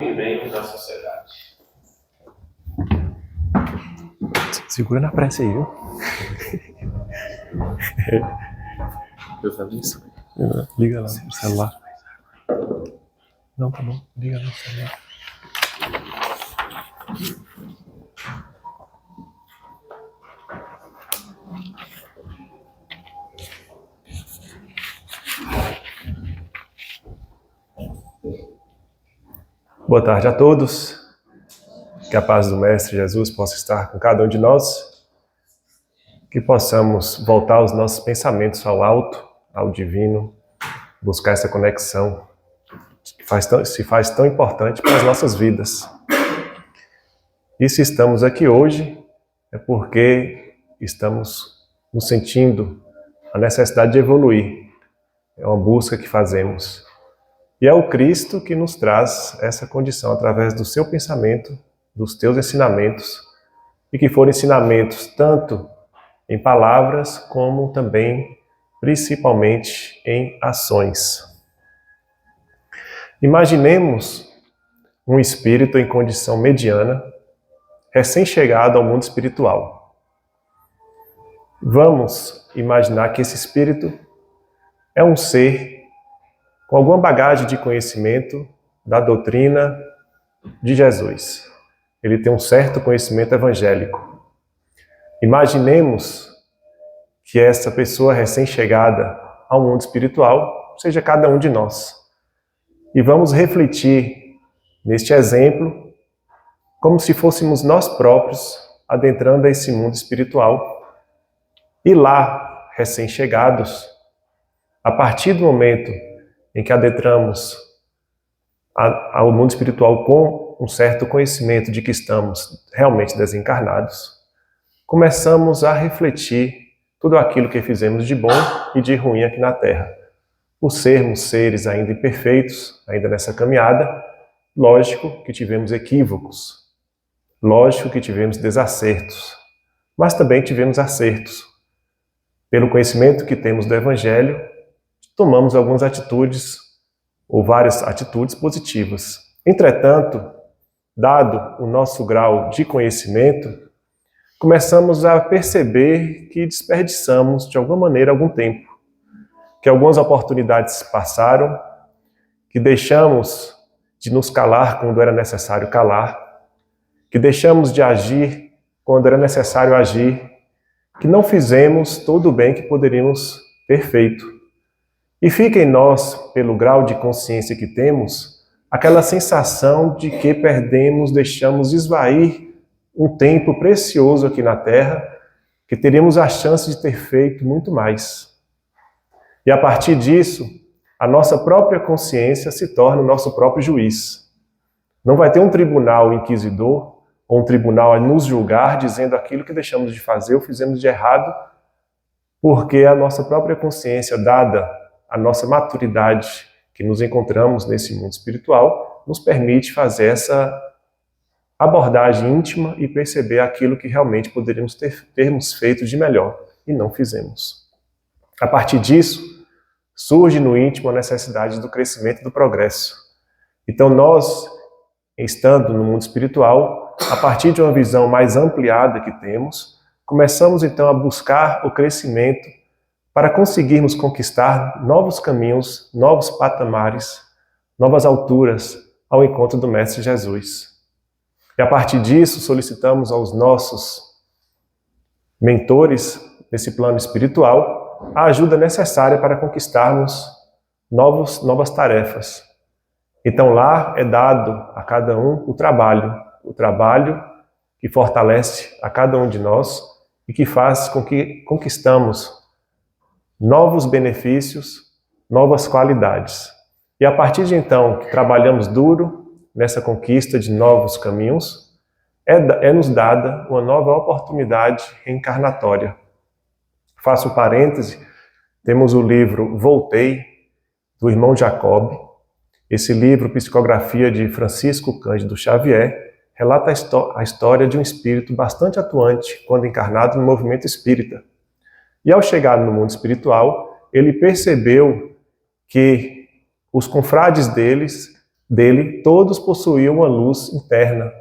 vivemos na sociedade. Segura na pressa aí, viu? Liga lá no celular. Não, tá bom. Liga lá no celular. Boa tarde a todos. Que a paz do Mestre Jesus possa estar com cada um de nós. Que possamos voltar os nossos pensamentos ao alto, ao divino, buscar essa conexão que se faz tão importante para as nossas vidas. E se estamos aqui hoje, é porque estamos nos sentindo a necessidade de evoluir. É uma busca que fazemos. E é o Cristo que nos traz essa condição através do seu pensamento, dos teus ensinamentos, e que foram ensinamentos tanto em palavras como também, principalmente, em ações. Imaginemos um espírito em condição mediana, recém-chegado ao mundo espiritual. Vamos imaginar que esse espírito é um ser com alguma bagagem de conhecimento da doutrina de Jesus. Ele tem um certo conhecimento evangélico. Imaginemos que essa pessoa recém-chegada ao mundo espiritual seja cada um de nós. E vamos refletir neste exemplo como se fôssemos nós próprios adentrando a esse mundo espiritual. E lá, recém-chegados, a partir do momento em que adentramos ao mundo espiritual com um certo conhecimento de que estamos realmente desencarnados, começamos a refletir tudo aquilo que fizemos de bom e de ruim aqui na Terra. Por sermos seres ainda imperfeitos, ainda nessa caminhada, lógico que tivemos equívocos, lógico que tivemos desacertos, mas também tivemos acertos. Pelo conhecimento que temos do Evangelho, tomamos algumas atitudes, ou várias atitudes positivas. Entretanto, dado o nosso grau de conhecimento, começamos a perceber que desperdiçamos, de alguma maneira, algum tempo. Que algumas oportunidades passaram, que deixamos de nos calar quando era necessário calar, que deixamos de agir quando era necessário agir, que não fizemos todo o bem que poderíamos ter feito. E fica em nós, pelo grau de consciência que temos, aquela sensação de que perdemos, deixamos esvair um tempo precioso aqui na Terra, que teríamos a chance de ter feito muito mais. E a partir disso, a nossa própria consciência se torna o nosso próprio juiz. Não vai ter um tribunal inquisidor, ou um tribunal a nos julgar, dizendo aquilo que deixamos de fazer ou fizemos de errado, porque a nossa própria consciência, dada a nossa maturidade que nos encontramos nesse mundo espiritual, nos permite fazer essa abordagem íntima e perceber aquilo que realmente poderíamos termos feito de melhor e não fizemos. A partir disso, surge no íntimo a necessidade do crescimento e do progresso. Então nós, estando no mundo espiritual, a partir de uma visão mais ampliada que temos, começamos então a buscar o crescimento para conseguirmos conquistar novos caminhos, novos patamares, novas alturas ao encontro do Mestre Jesus. E a partir disso, solicitamos aos nossos mentores nesse plano espiritual a ajuda necessária para conquistarmos novas tarefas. Então lá é dado a cada um o trabalho que fortalece a cada um de nós e que faz com que conquistamos novos benefícios, novas qualidades. E a partir de então, que trabalhamos duro nessa conquista de novos caminhos, é-nos dada uma nova oportunidade reencarnatória. Faço parêntese, temos o livro Voltei, do irmão Jacob. Esse livro, psicografia de Francisco Cândido Xavier, relata a história de um espírito bastante atuante quando encarnado no movimento espírita. E ao chegar no mundo espiritual, ele percebeu que os confrades deles dele, todos possuíam uma luz interna,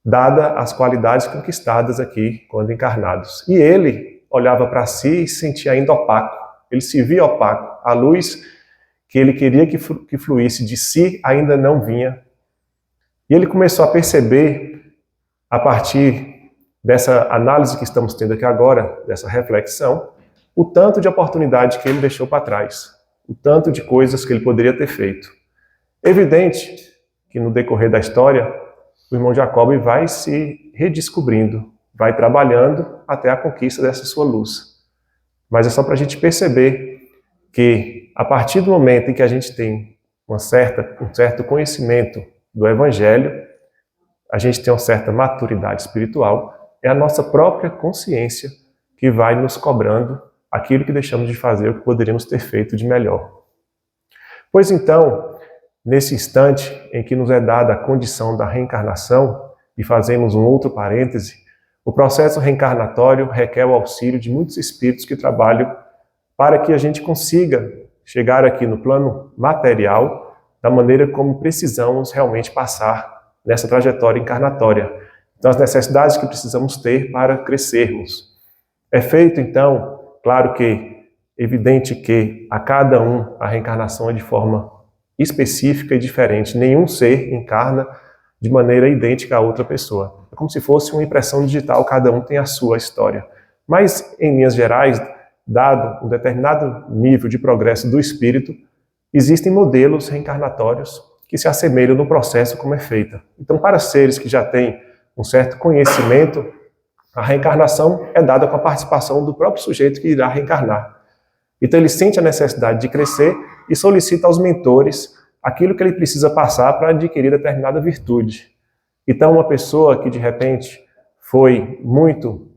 dada as qualidades conquistadas aqui quando encarnados. E ele olhava para si e se sentia ainda opaco. Ele se via opaco. A luz que ele queria que fluísse de si ainda não vinha. E ele começou a perceber, a partir dessa análise que estamos tendo aqui agora, dessa reflexão, o tanto de oportunidade que ele deixou para trás, o tanto de coisas que ele poderia ter feito. Evidente que no decorrer da história, o irmão Jacob vai se redescobrindo, vai trabalhando até a conquista dessa sua luz. Mas é só para a gente perceber que, a partir do momento em que a gente tem um certo conhecimento do Evangelho, a gente tem uma certa maturidade espiritual, é a nossa própria consciência que vai nos cobrando aquilo que deixamos de fazer, o que poderíamos ter feito de melhor. Pois então, nesse instante em que nos é dada a condição da reencarnação, e fazemos um outro parêntese, o processo reencarnatório requer o auxílio de muitos espíritos que trabalham para que a gente consiga chegar aqui no plano material da maneira como precisamos realmente passar nessa trajetória encarnatória. Então, as necessidades que precisamos ter para crescermos. É feito, então, claro que, evidente que a cada um a reencarnação é de forma específica e diferente. Nenhum ser encarna de maneira idêntica a outra pessoa. É como se fosse uma impressão digital, cada um tem a sua história. Mas, em linhas gerais, dado um determinado nível de progresso do espírito, existem modelos reencarnatórios que se assemelham no processo como é feita. Então, para seres que já têm um certo conhecimento, a reencarnação é dada com a participação do próprio sujeito que irá reencarnar. Então ele sente a necessidade de crescer e solicita aos mentores aquilo que ele precisa passar para adquirir determinada virtude. Então uma pessoa que de repente foi muito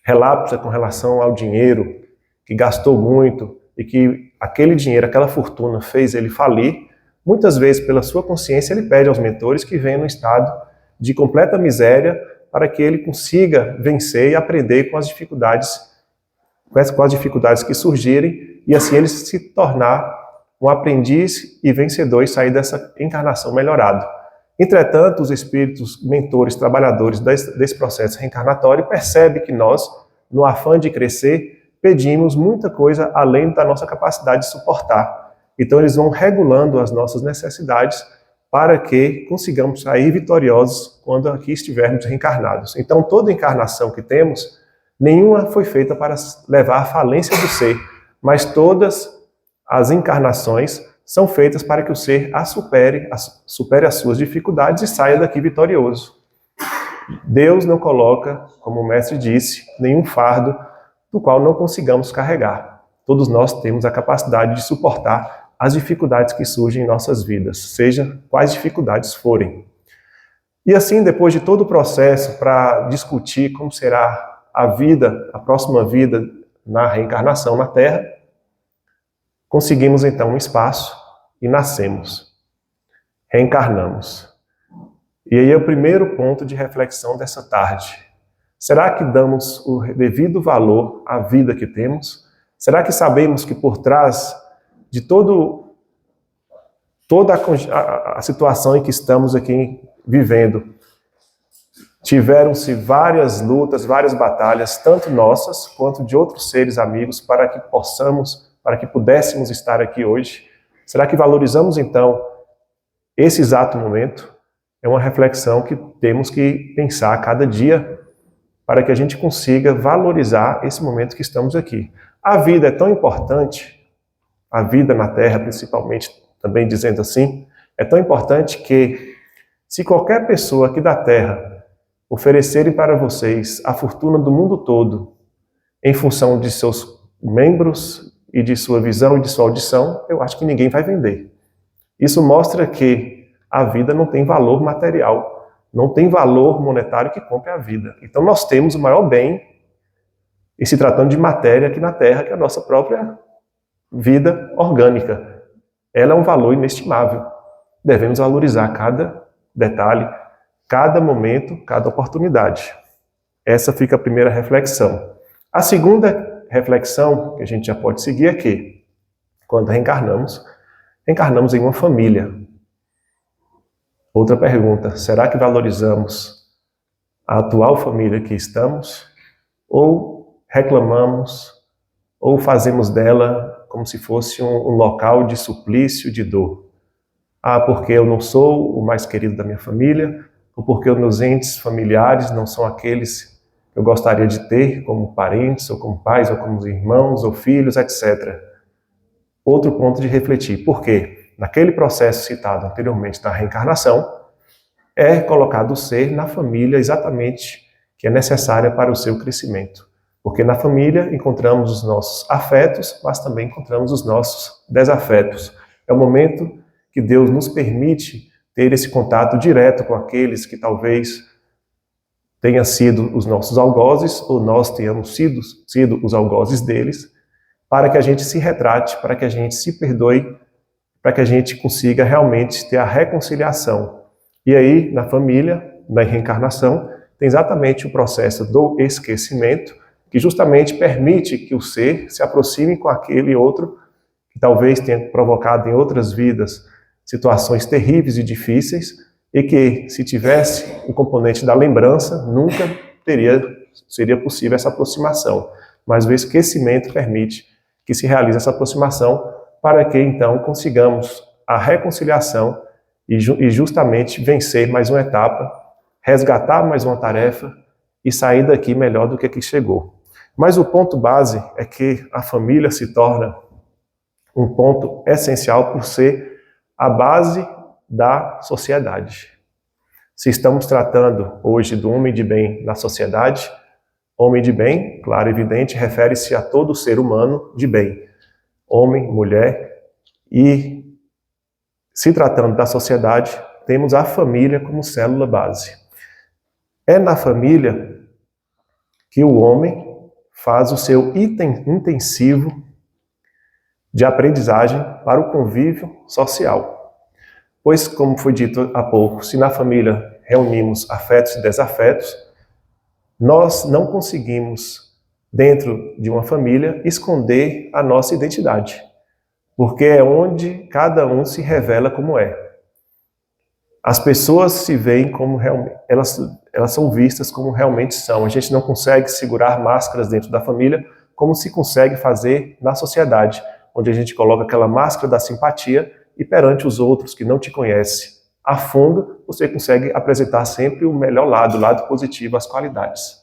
relapsa com relação ao dinheiro, que gastou muito e que aquele dinheiro, aquela fortuna fez ele falir, muitas vezes pela sua consciência ele pede aos mentores que venham no estado de completa miséria para que ele consiga vencer e aprender com as dificuldades que surgirem e assim ele se tornar um aprendiz e vencedor e sair dessa encarnação melhorado. Entretanto, os espíritos mentores, trabalhadores desse processo reencarnatório percebem que nós, no afã de crescer, pedimos muita coisa além da nossa capacidade de suportar. Então eles vão regulando as nossas necessidades para que consigamos sair vitoriosos quando aqui estivermos reencarnados. Então, toda encarnação que temos, nenhuma foi feita para levar à falência do ser, mas todas as encarnações são feitas para que o ser supere as suas dificuldades e saia daqui vitorioso. Deus não coloca, como o mestre disse, nenhum fardo do qual não consigamos carregar. Todos nós temos a capacidade de suportar as dificuldades que surgem em nossas vidas, seja quais dificuldades forem. E assim, depois de todo o processo para discutir como será a vida, a próxima vida na reencarnação na Terra, conseguimos então um espaço e nascemos, reencarnamos. E aí é o primeiro ponto de reflexão dessa tarde. Será que damos o devido valor à vida que temos? Será que sabemos que por trás de toda a situação em que estamos aqui vivendo, tiveram-se várias lutas, várias batalhas, tanto nossas quanto de outros seres amigos, para que pudéssemos estar aqui hoje? Será que valorizamos então esse exato momento? É uma reflexão que temos que pensar a cada dia para que a gente consiga valorizar esse momento que estamos aqui. A vida é tão importante, a vida na Terra principalmente, também dizendo assim, é tão importante que se qualquer pessoa aqui da Terra oferecerem para vocês a fortuna do mundo todo em função de seus membros e de sua visão e de sua audição, eu acho que ninguém vai vender. Isso mostra que a vida não tem valor material, não tem valor monetário que compre a vida. Então nós temos o maior bem, e se tratando de matéria aqui na Terra, que é a nossa própria vida orgânica. Ela é um valor inestimável. Devemos valorizar cada detalhe, cada momento, cada oportunidade. Essa fica a primeira reflexão. A segunda reflexão que a gente já pode seguir é que, quando reencarnamos em uma família. Outra pergunta, será que valorizamos a atual família que estamos? Ou reclamamos, ou fazemos dela como se fosse um local de suplício, de dor? Ah, porque eu não sou o mais querido da minha família, ou porque os meus entes familiares não são aqueles que eu gostaria de ter como parentes, ou como pais, ou como irmãos, ou filhos, etc. Outro ponto de refletir, por quê? Naquele processo citado anteriormente da reencarnação, é colocado o ser na família exatamente que é necessária para o seu crescimento. Porque na família encontramos os nossos afetos, mas também encontramos os nossos desafetos. É o momento que Deus nos permite ter esse contato direto com aqueles que talvez tenham sido os nossos algozes, ou nós tenhamos sido os algozes deles, para que a gente se retrate, para que a gente se perdoe, para que a gente consiga realmente ter a reconciliação. E aí, na família, na reencarnação, tem exatamente o processo do esquecimento, que justamente permite que o ser se aproxime com aquele outro que talvez tenha provocado em outras vidas situações terríveis e difíceis, e que, se tivesse o componente da lembrança, nunca seria possível essa aproximação. Mas o esquecimento permite que se realize essa aproximação para que, então, consigamos a reconciliação e justamente vencer mais uma etapa, resgatar mais uma tarefa e sair daqui melhor do que aqui chegou. Mas o ponto base é que a família se torna um ponto essencial por ser a base da sociedade. Se estamos tratando hoje do homem de bem na sociedade, homem de bem, claro e evidente, refere-se a todo ser humano de bem, homem, mulher, e se tratando da sociedade, temos a família como célula base. É na família que o homem faz o seu intensivo de aprendizagem para o convívio social. Pois, como foi dito há pouco, se na família reunimos afetos e desafetos, nós não conseguimos, dentro de uma família, esconder a nossa identidade, porque é onde cada um se revela como é. As pessoas se veem como realmente, elas são vistas como realmente são. A gente não consegue segurar máscaras dentro da família como se consegue fazer na sociedade, onde a gente coloca aquela máscara da simpatia e perante os outros que não te conhecem a fundo, você consegue apresentar sempre o melhor lado, o lado positivo, as qualidades.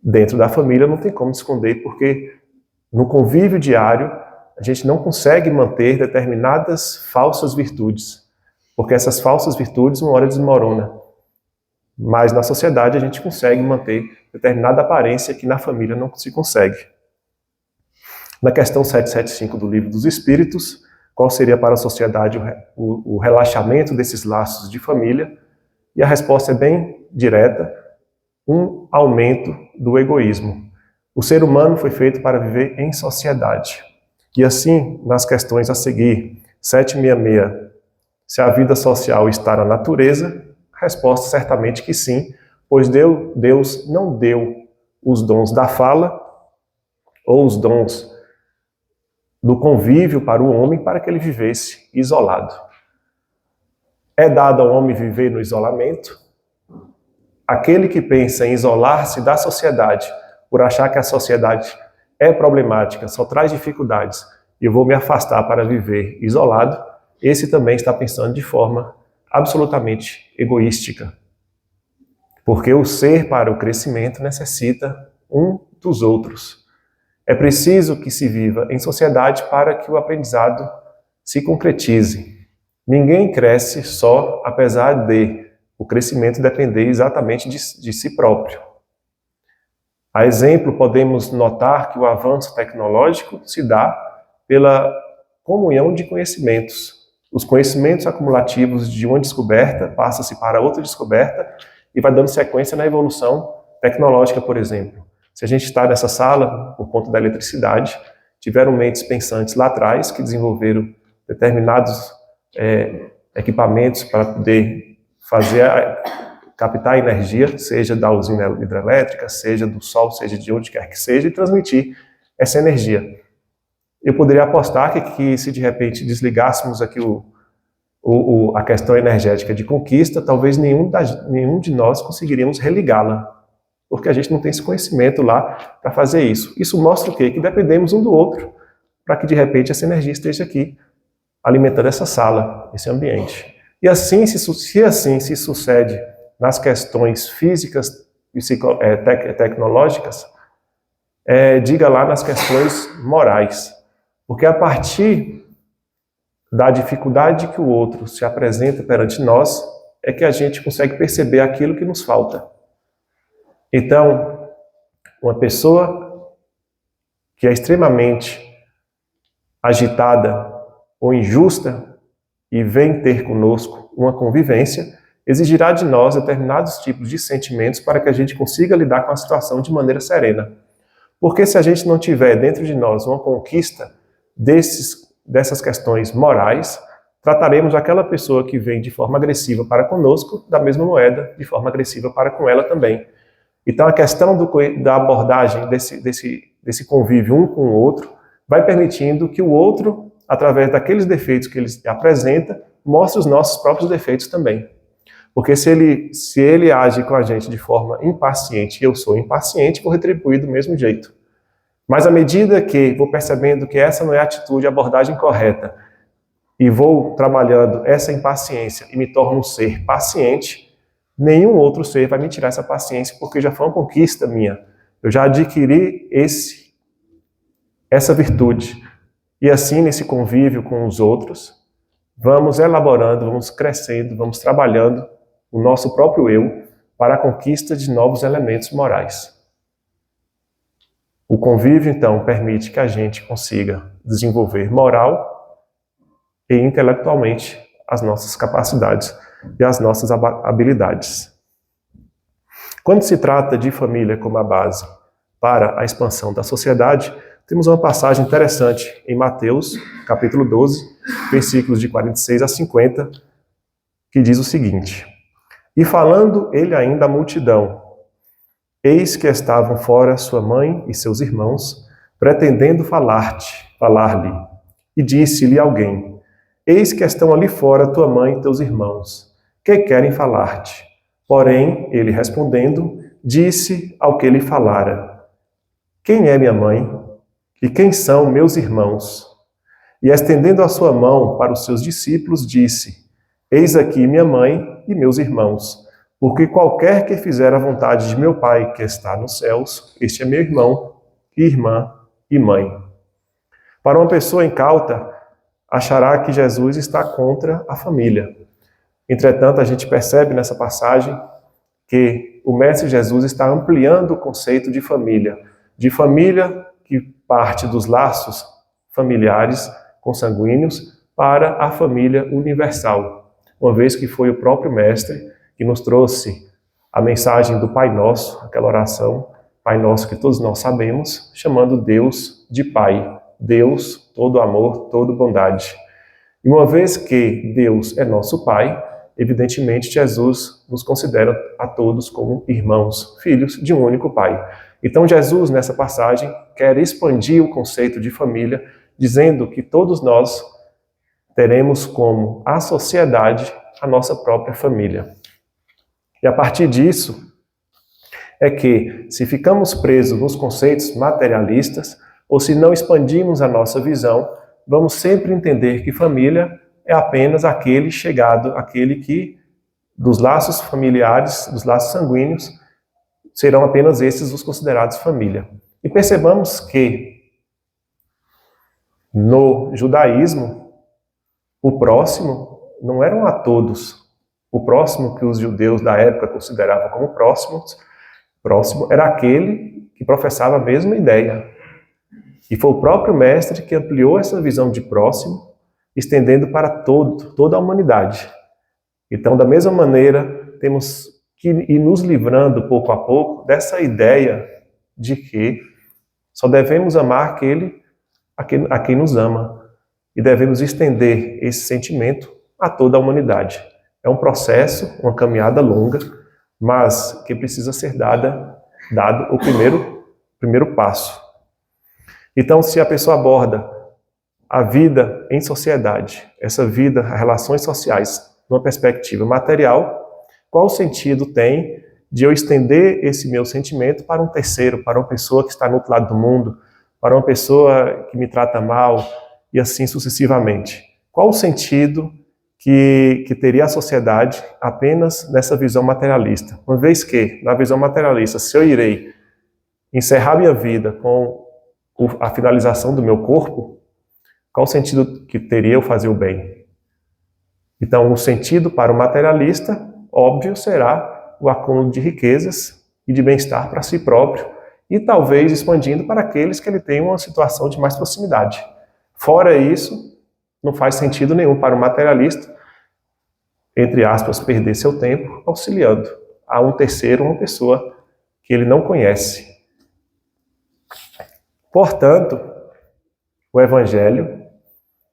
Dentro da família não tem como esconder, porque no convívio diário a gente não consegue manter determinadas falsas virtudes, porque essas falsas virtudes uma hora desmoronam. Mas na sociedade a gente consegue manter determinada aparência que na família não se consegue. Na questão 775 do Livro dos Espíritos, qual seria para a sociedade o relaxamento desses laços de família? E a resposta é bem direta, um aumento do egoísmo. O ser humano foi feito para viver em sociedade. E assim, nas questões a seguir, 766, se a vida social está na natureza, a resposta certamente que sim, pois Deus não deu os dons da fala ou os dons do convívio para o homem para que ele vivesse isolado. É dado ao homem viver no isolamento. Aquele que pensa em isolar-se da sociedade por achar que a sociedade é problemática, só traz dificuldades, e eu vou me afastar para viver isolado, esse também está pensando de forma absolutamente egoística. Porque o ser para o crescimento necessita um dos outros. É preciso que se viva em sociedade para que o aprendizado se concretize. Ninguém cresce só, apesar de o crescimento depender exatamente de si próprio. A exemplo, podemos notar que o avanço tecnológico se dá pela comunhão de conhecimentos. Os conhecimentos acumulativos de uma descoberta passa-se para outra descoberta e vai dando sequência na evolução tecnológica, por exemplo. Se a gente está nessa sala, por conta da eletricidade, tiveram mentes pensantes lá atrás que desenvolveram determinados equipamentos para poder captar energia, seja da usina hidrelétrica, seja do sol, seja de onde quer que seja, e transmitir essa energia. Eu poderia apostar que se de repente desligássemos aqui a questão energética de conquista, talvez nenhum de nós conseguiríamos religá-la, porque a gente não tem esse conhecimento lá para fazer isso. Isso mostra o quê? Que dependemos um do outro, para que de repente essa energia esteja aqui, alimentando essa sala, esse ambiente. E assim, se assim se sucede nas questões físicas e tecnológicas, diga lá nas questões morais. Porque a partir da dificuldade que o outro se apresenta perante nós, é que a gente consegue perceber aquilo que nos falta. Então, uma pessoa que é extremamente agitada ou injusta e vem ter conosco uma convivência, exigirá de nós determinados tipos de sentimentos para que a gente consiga lidar com a situação de maneira serena. Porque se a gente não tiver dentro de nós uma conquista dessas questões morais, trataremos aquela pessoa que vem de forma agressiva para conosco da mesma moeda, de forma agressiva para com ela também. Então a questão da abordagem desse convívio um com o outro vai permitindo que o outro, através daqueles defeitos que ele apresenta, mostre os nossos próprios defeitos também. Porque se ele age com a gente de forma impaciente e eu sou impaciente, vou retribuir do mesmo jeito. Mas à medida que vou percebendo que essa não é a atitude, a abordagem correta, e vou trabalhando essa impaciência e me torno um ser paciente, nenhum outro ser vai me tirar essa paciência, porque já foi uma conquista minha. Eu já adquiri essa virtude. E assim, nesse convívio com os outros, vamos elaborando, vamos crescendo, vamos trabalhando o nosso próprio eu para a conquista de novos elementos morais. O convívio, então, permite que a gente consiga desenvolver moral e intelectualmente as nossas capacidades e as nossas habilidades. Quando se trata de família como a base para a expansão da sociedade, temos uma passagem interessante em Mateus, capítulo 12, versículos de 46 a 50, que diz o seguinte: E falando ele ainda à multidão, eis que estavam fora sua mãe e seus irmãos, pretendendo falar-lhe. E disse-lhe alguém: Eis que estão ali fora tua mãe e teus irmãos, que querem falar-te. Porém, ele respondendo, disse ao que lhe falara: Quem é minha mãe? E quem são meus irmãos? E estendendo a sua mão para os seus discípulos, disse: Eis aqui minha mãe e meus irmãos. Porque qualquer que fizer a vontade de meu Pai que está nos céus, este é meu irmão, irmã e mãe. Para uma pessoa incauta, achará que Jesus está contra a família. Entretanto, a gente percebe nessa passagem que o Mestre Jesus está ampliando o conceito de família que parte dos laços familiares consanguíneos para a família universal, uma vez que foi o próprio Mestre que nos trouxe a mensagem do Pai Nosso, aquela oração, Pai Nosso que todos nós sabemos, chamando Deus de Pai, Deus todo amor, toda bondade. E uma vez que Deus é nosso Pai, evidentemente Jesus nos considera a todos como irmãos, filhos de um único Pai. Então Jesus, nessa passagem, quer expandir o conceito de família, dizendo que todos nós teremos como a sociedade a nossa própria família. E a partir disso, é que se ficamos presos nos conceitos materialistas, ou se não expandimos a nossa visão, vamos sempre entender que família é apenas aquele chegado, aquele que, dos laços familiares, dos laços sanguíneos, serão apenas esses os considerados família. E percebamos que, no judaísmo, o próximo não eram a todos. O próximo que os judeus da época consideravam como próximo era aquele que professava a mesma ideia. E foi o próprio Mestre que ampliou essa visão de próximo, estendendo para toda a humanidade. Então, da mesma maneira, temos que ir nos livrando pouco a pouco dessa ideia de que só devemos amar a quem nos ama. E devemos estender esse sentimento a toda a humanidade. É um processo, uma caminhada longa, mas que precisa ser dado o primeiro passo. Então, se a pessoa aborda a vida em sociedade, essa vida, as relações sociais, numa perspectiva material, qual sentido tem de eu estender esse meu sentimento para um terceiro, para uma pessoa que está no outro lado do mundo, para uma pessoa que me trata mal, e assim sucessivamente? Qual o sentido que teria a sociedade apenas nessa visão materialista? Uma vez que, na visão materialista, se eu irei encerrar minha vida com a finalização do meu corpo, qual o sentido que teria eu fazer o bem? Então, o sentido para o materialista, óbvio, será o acúmulo de riquezas e de bem-estar para si próprio, e talvez expandindo para aqueles que ele tem uma situação de mais proximidade. Fora isso, não faz sentido nenhum para o materialista, entre aspas, perder seu tempo auxiliando a um terceiro, uma pessoa que ele não conhece. Portanto, o Evangelho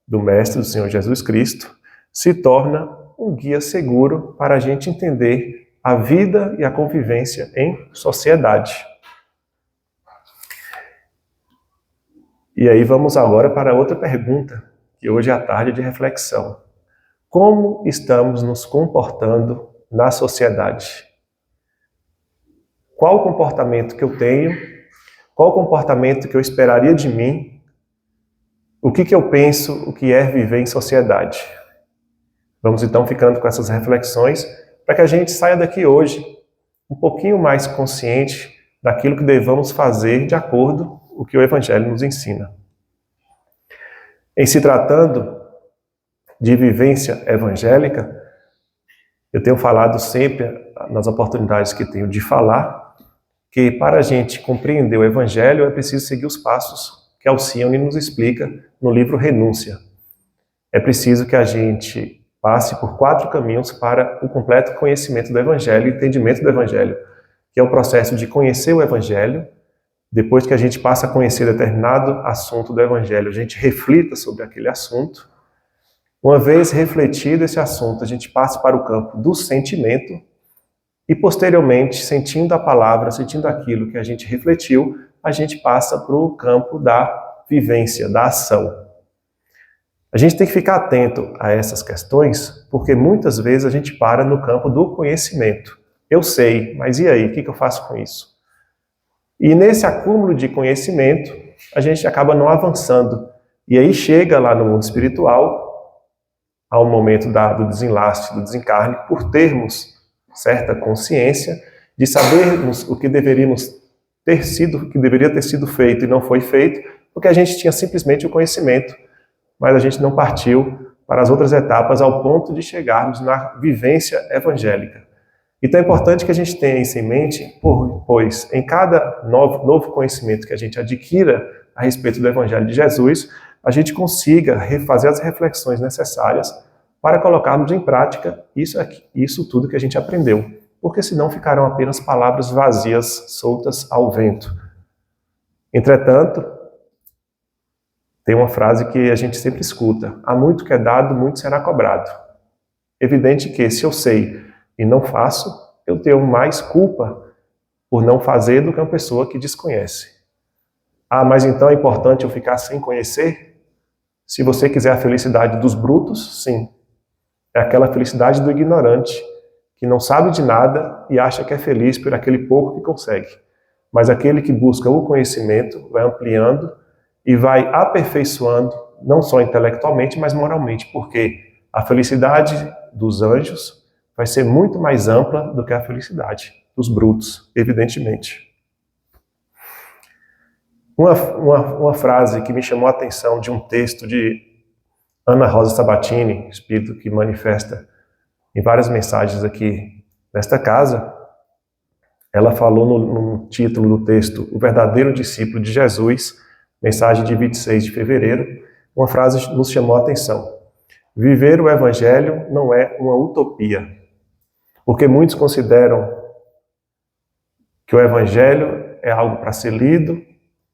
do Mestre, do Senhor Jesus Cristo, se torna um guia seguro para a gente entender a vida e a convivência em sociedade. E aí vamos agora para outra pergunta, que hoje é a tarde de reflexão. Como estamos nos comportando na sociedade? Qual o comportamento que eu tenho? Qual o comportamento que eu esperaria de mim? O que eu penso, o que é viver em sociedade? Vamos então ficando com essas reflexões para que a gente saia daqui hoje um pouquinho mais consciente daquilo que devamos fazer de acordo com o que o Evangelho nos ensina. Em se tratando de vivência evangélica, eu tenho falado sempre, nas oportunidades que tenho de falar, que para a gente compreender o Evangelho é preciso seguir os passos que Alcione nos explica no livro Renúncia. É preciso que a gente passe por 4 caminhos para o completo conhecimento do Evangelho e entendimento do Evangelho, que é o processo de conhecer o Evangelho. Depois que a gente passa a conhecer determinado assunto do Evangelho, a gente reflita sobre aquele assunto. Uma vez refletido esse assunto, a gente passa para o campo do sentimento e, posteriormente, sentindo a palavra, sentindo aquilo que a gente refletiu, a gente passa para o campo da vivência, da ação. A gente tem que ficar atento a essas questões, porque muitas vezes a gente para no campo do conhecimento. Eu sei, mas e aí? O que eu faço com isso? E nesse acúmulo de conhecimento, a gente acaba não avançando. E aí chega lá no mundo espiritual, ao momento do desenlace, do desencarne, por termos certa consciência, de sabermos o que deveríamos ter sido, o que deveria ter sido feito e não foi feito, porque a gente tinha simplesmente o conhecimento, mas a gente não partiu para as outras etapas ao ponto de chegarmos na vivência evangélica. Então é importante que a gente tenha isso em mente, pois em cada novo conhecimento que a gente adquira a respeito do Evangelho de Jesus, a gente consiga refazer as reflexões necessárias para colocarmos em prática isso tudo que a gente aprendeu, porque senão ficarão apenas palavras vazias, soltas ao vento. Entretanto, tem uma frase que a gente sempre escuta: há muito que é dado, muito será cobrado. Evidente que se eu sei e não faço, eu tenho mais culpa por não fazer do que uma pessoa que desconhece. Ah, mas então é importante eu ficar sem conhecer? Se você quiser a felicidade dos brutos, sim. É aquela felicidade do ignorante, que não sabe de nada e acha que é feliz por aquele pouco que consegue. Mas aquele que busca o conhecimento vai ampliando e vai aperfeiçoando, não só intelectualmente, mas moralmente, porque a felicidade dos anjos vai ser muito mais ampla do que a felicidade dos brutos, evidentemente. Uma frase que me chamou a atenção de um texto de Ana Rosa Sabatini, espírito que manifesta em várias mensagens aqui nesta casa, ela falou no título do texto, O Verdadeiro Discípulo de Jesus, mensagem de 26 de fevereiro, uma frase nos chamou a atenção. Viver o Evangelho não é uma utopia. Porque muitos consideram que o Evangelho é algo para ser lido,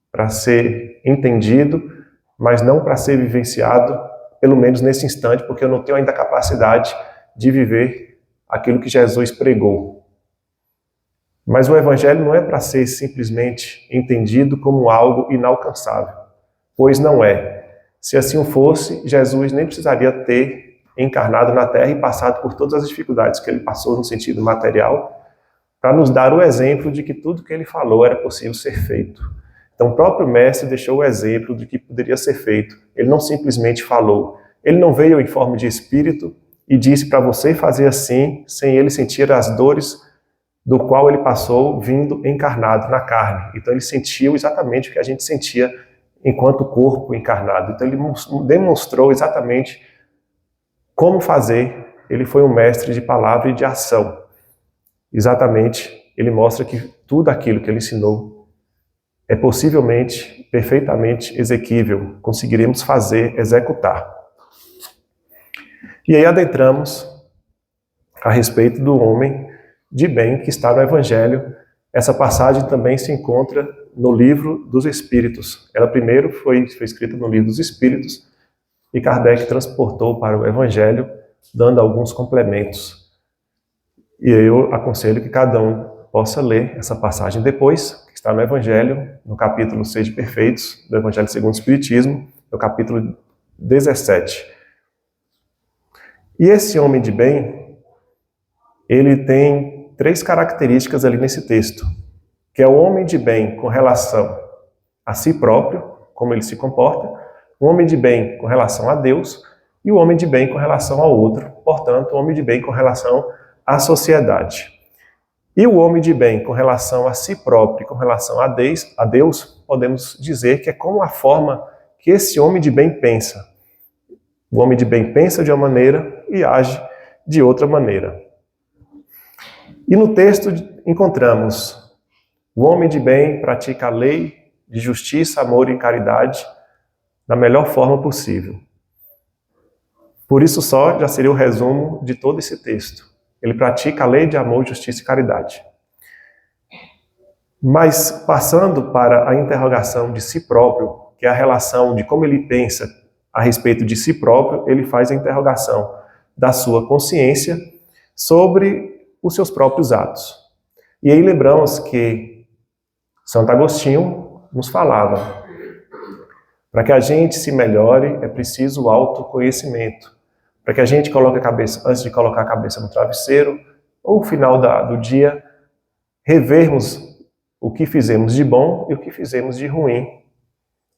para ser entendido, mas não para ser vivenciado, pelo menos nesse instante, porque eu não tenho ainda a capacidade de viver aquilo que Jesus pregou. Mas o Evangelho não é para ser simplesmente entendido como algo inalcançável, pois não é. Se assim fosse, Jesus nem precisaria ter encarnado na Terra e passado por todas as dificuldades que ele passou no sentido material, para nos dar o exemplo de que tudo que ele falou era possível ser feito. Então o próprio Mestre deixou o exemplo de que poderia ser feito. Ele não simplesmente falou. Ele não veio em forma de espírito e disse para você fazer assim, sem ele sentir as dores do qual ele passou vindo encarnado na carne. Então ele sentiu exatamente o que a gente sentia enquanto corpo encarnado. Então ele demonstrou exatamente como fazer. Ele foi um mestre de palavra e de ação. Exatamente, ele mostra que tudo aquilo que ele ensinou é possivelmente, perfeitamente exequível. Conseguiremos fazer, executar. E aí adentramos a respeito do homem de bem que está no Evangelho. Essa passagem também se encontra no livro dos Espíritos. Ela primeiro foi escrita no livro dos Espíritos e Kardec transportou para o Evangelho, dando alguns complementos. E eu aconselho que cada um possa ler essa passagem depois, que está no Evangelho, no capítulo 6 de Perfeitos, do Evangelho segundo o Espiritismo, no capítulo 17. E esse homem de bem, ele tem 3 características ali nesse texto, que é o homem de bem com relação a si próprio, como ele se comporta, o homem de bem com relação a Deus e o homem de bem com relação ao outro, portanto, o homem de bem com relação à sociedade. E o homem de bem com relação a si próprio e com relação a Deus, podemos dizer que é como a forma que esse homem de bem pensa. O homem de bem pensa de uma maneira e age de outra maneira. E no texto encontramos: o homem de bem pratica a lei de justiça, amor e caridade da melhor forma possível. Por isso só já seria o resumo de todo esse texto. Ele pratica a lei de amor, justiça e caridade. Mas passando para a interrogação de si próprio, que é a relação de como ele pensa a respeito de si próprio, ele faz a interrogação da sua consciência sobre os seus próprios atos. E aí lembramos que Santo Agostinho nos falava: para que a gente se melhore é preciso o autoconhecimento. Para que a gente coloque a cabeça, antes de colocar a cabeça no travesseiro, ou no final do dia, revermos o que fizemos de bom e o que fizemos de ruim.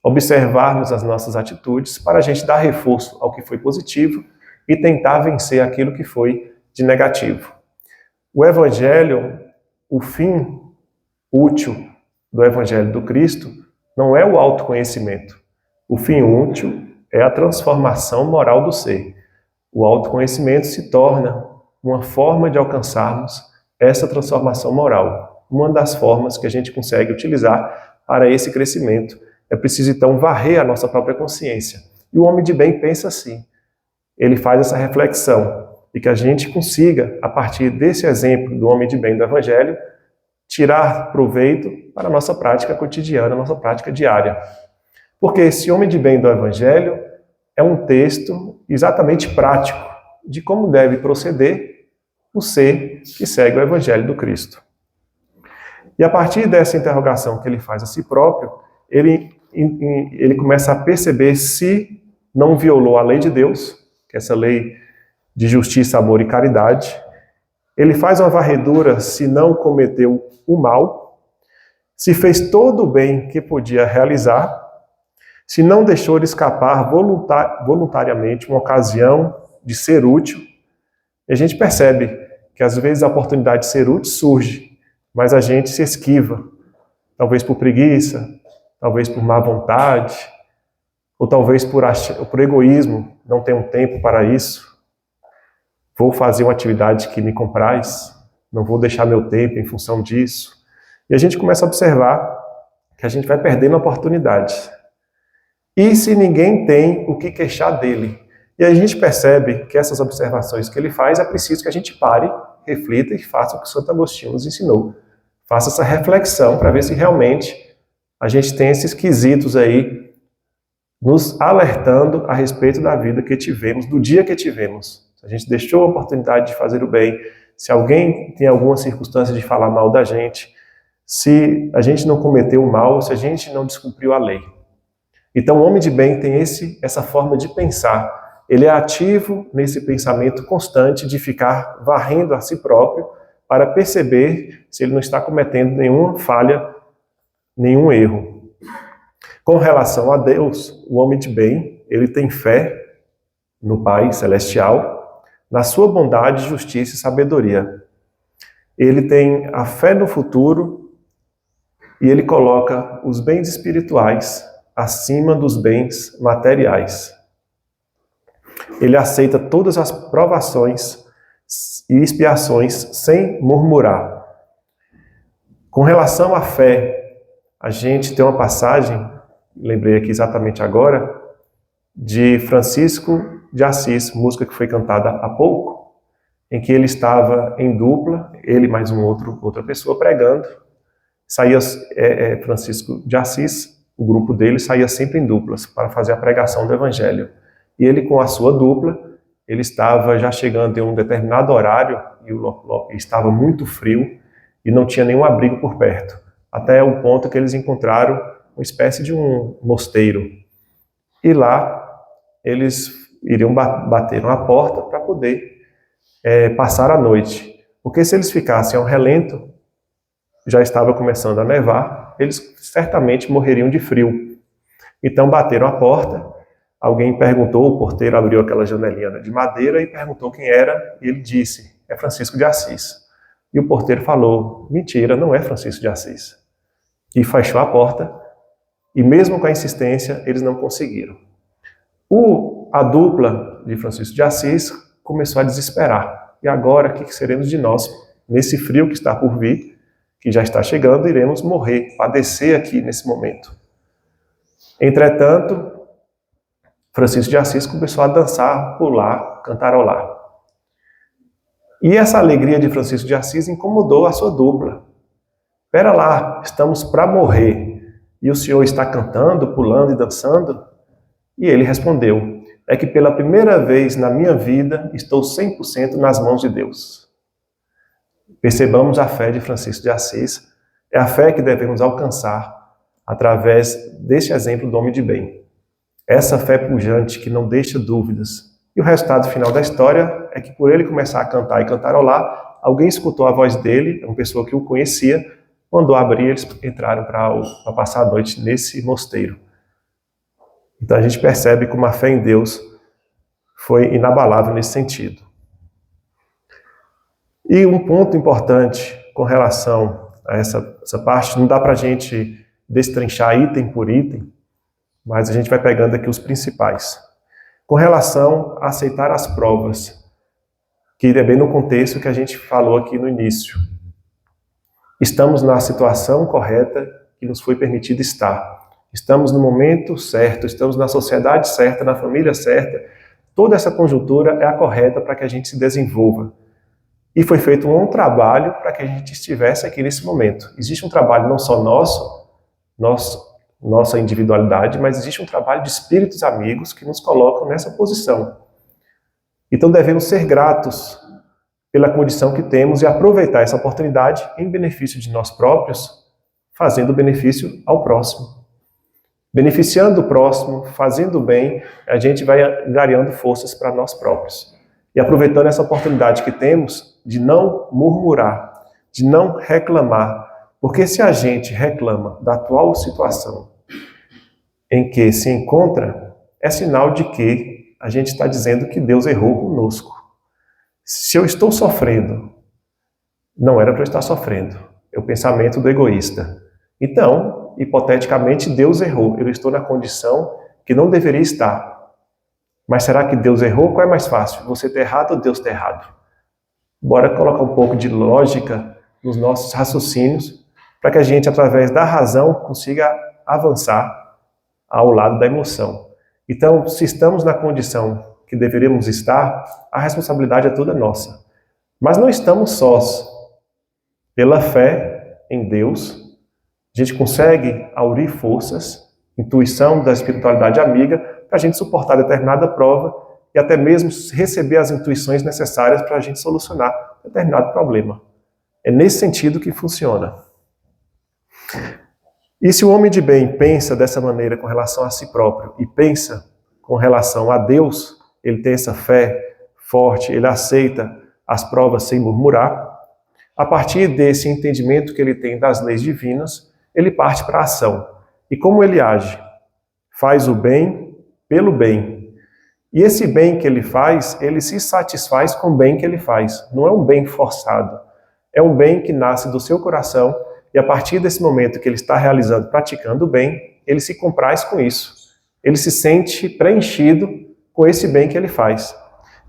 Observarmos as nossas atitudes para a gente dar reforço ao que foi positivo e tentar vencer aquilo que foi de negativo. O Evangelho, o fim útil do Evangelho do Cristo, não é o autoconhecimento. O fim útil é a transformação moral do ser. O autoconhecimento se torna uma forma de alcançarmos essa transformação moral. Uma das formas que a gente consegue utilizar para esse crescimento. É preciso, então, varrer a nossa própria consciência. E o homem de bem pensa assim. Ele faz essa reflexão. E que a gente consiga, a partir desse exemplo do homem de bem do Evangelho, tirar proveito para a nossa prática cotidiana, a nossa prática diária. Porque esse homem de bem do Evangelho é um texto exatamente prático de como deve proceder o ser que segue o Evangelho do Cristo. E a partir dessa interrogação que ele faz a si próprio, ele começa a perceber se não violou a lei de Deus, que é essa lei de justiça, amor e caridade. Ele faz uma varredura se não cometeu o mal, se fez todo o bem que podia realizar, se não deixou de escapar voluntariamente uma ocasião de ser útil. E a gente percebe que às vezes a oportunidade de ser útil surge, mas a gente se esquiva, talvez por preguiça, talvez por má vontade, ou talvez por egoísmo, não tenho tempo para isso. Vou fazer uma atividade que me compraz, não vou deixar meu tempo em função disso. E a gente começa a observar que a gente vai perdendo oportunidades. E se ninguém tem o que queixar dele? E a gente percebe que essas observações que ele faz, é preciso que a gente pare, reflita e faça o que Santo Agostinho nos ensinou. Faça essa reflexão para ver se realmente a gente tem esses quesitos aí nos alertando a respeito da vida que tivemos, do dia que tivemos. Se a gente deixou a oportunidade de fazer o bem, se alguém tem alguma circunstância de falar mal da gente, se a gente não cometeu o mal, se a gente não descumpriu a lei. Então o homem de bem tem essa forma de pensar. Ele é ativo nesse pensamento constante de ficar varrendo a si próprio para perceber se ele não está cometendo nenhuma falha, nenhum erro. Com relação a Deus, o homem de bem, ele tem fé no Pai Celestial, na sua bondade, justiça e sabedoria. Ele tem a fé no futuro e ele coloca os bens espirituais acima dos bens materiais. Ele aceita todas as provações e expiações sem murmurar. Com relação à fé, a gente tem uma passagem, lembrei aqui exatamente agora, de Francisco de Assis, música que foi cantada há pouco, em que ele estava em dupla, ele mais outra pessoa pregando. Saía Francisco de Assis, o grupo dele saía sempre em duplas para fazer a pregação do Evangelho. E ele, com a sua dupla, ele estava já chegando em um determinado horário e estava muito frio e não tinha nenhum abrigo por perto. Até o ponto que eles encontraram uma espécie de um mosteiro. E lá eles iriam bater na porta para poder passar a noite. Porque se eles ficassem ao relento, já estava começando a nevar, eles certamente morreriam de frio. Então bateram a porta, alguém perguntou, o porteiro abriu aquela janelinha de madeira e perguntou quem era, e ele disse, é Francisco de Assis. E o porteiro falou, mentira, não é Francisco de Assis. E fechou a porta, e mesmo com a insistência, eles não conseguiram. A dupla de Francisco de Assis começou a desesperar. E agora, o que seremos de nós? Nesse frio que está por vir, que já está chegando, iremos morrer, padecer aqui nesse momento. Entretanto, Francisco de Assis começou a dançar, pular, cantarolar. E essa alegria de Francisco de Assis incomodou a sua dupla. Espera lá, estamos para morrer, e o senhor está cantando, pulando e dançando? E ele respondeu, é que pela primeira vez na minha vida estou 100% nas mãos de Deus. Percebamos a fé de Francisco de Assis, é a fé que devemos alcançar através deste exemplo do homem de bem. Essa fé pujante que não deixa dúvidas. E o resultado final da história é que por ele começar a cantar e cantarolar, alguém escutou a voz dele, uma pessoa que o conhecia, mandou abrir e eles entraram para passar a noite nesse mosteiro. Então a gente percebe como a fé em Deus foi inabalável nesse sentido. E um ponto importante com relação a essa parte, não dá para a gente destrinchar item por item, mas a gente vai pegando aqui os principais. Com relação a aceitar as provas, que é bem no contexto que a gente falou aqui no início. Estamos na situação correta que nos foi permitido estar. Estamos no momento certo, estamos na sociedade certa, na família certa. Toda essa conjuntura é a correta para que a gente se desenvolva. E foi feito um trabalho para que a gente estivesse aqui nesse momento. Existe um trabalho não só nossa individualidade, mas existe um trabalho de espíritos amigos que nos colocam nessa posição. Então devemos ser gratos pela condição que temos e aproveitar essa oportunidade em benefício de nós próprios, fazendo benefício ao próximo. Beneficiando o próximo, fazendo bem, a gente vai angariando forças para nós próprios. E aproveitando essa oportunidade que temos de não murmurar, de não reclamar, porque se a gente reclama da atual situação em que se encontra, é sinal de que a gente está dizendo que Deus errou conosco. Se eu estou sofrendo, não era para eu estar sofrendo. É o pensamento do egoísta. Então, hipoteticamente, Deus errou. Eu estou na condição que não deveria estar. Mas será que Deus errou? Qual é mais fácil? Você ter errado ou Deus ter errado? Bora colocar um pouco de lógica nos nossos raciocínios para que a gente, através da razão, consiga avançar ao lado da emoção. Então, se estamos na condição que deveríamos estar, a responsabilidade é toda nossa. Mas não estamos sós. Pela fé em Deus, a gente consegue aurir forças, intuição da espiritualidade amiga, para a gente suportar determinada prova e até mesmo receber as intuições necessárias para a gente solucionar determinado problema. É nesse sentido que funciona. E se o homem de bem pensa dessa maneira com relação a si próprio e pensa com relação a Deus, ele tem essa fé forte, ele aceita as provas sem murmurar, a partir desse entendimento que ele tem das leis divinas, ele parte para a ação. E como ele age? Faz o bem pelo bem. E esse bem que ele faz, ele se satisfaz com o bem que ele faz. Não é um bem forçado. É um bem que nasce do seu coração e a partir desse momento que ele está realizando, praticando o bem, ele se compraz com isso. Ele se sente preenchido com esse bem que ele faz.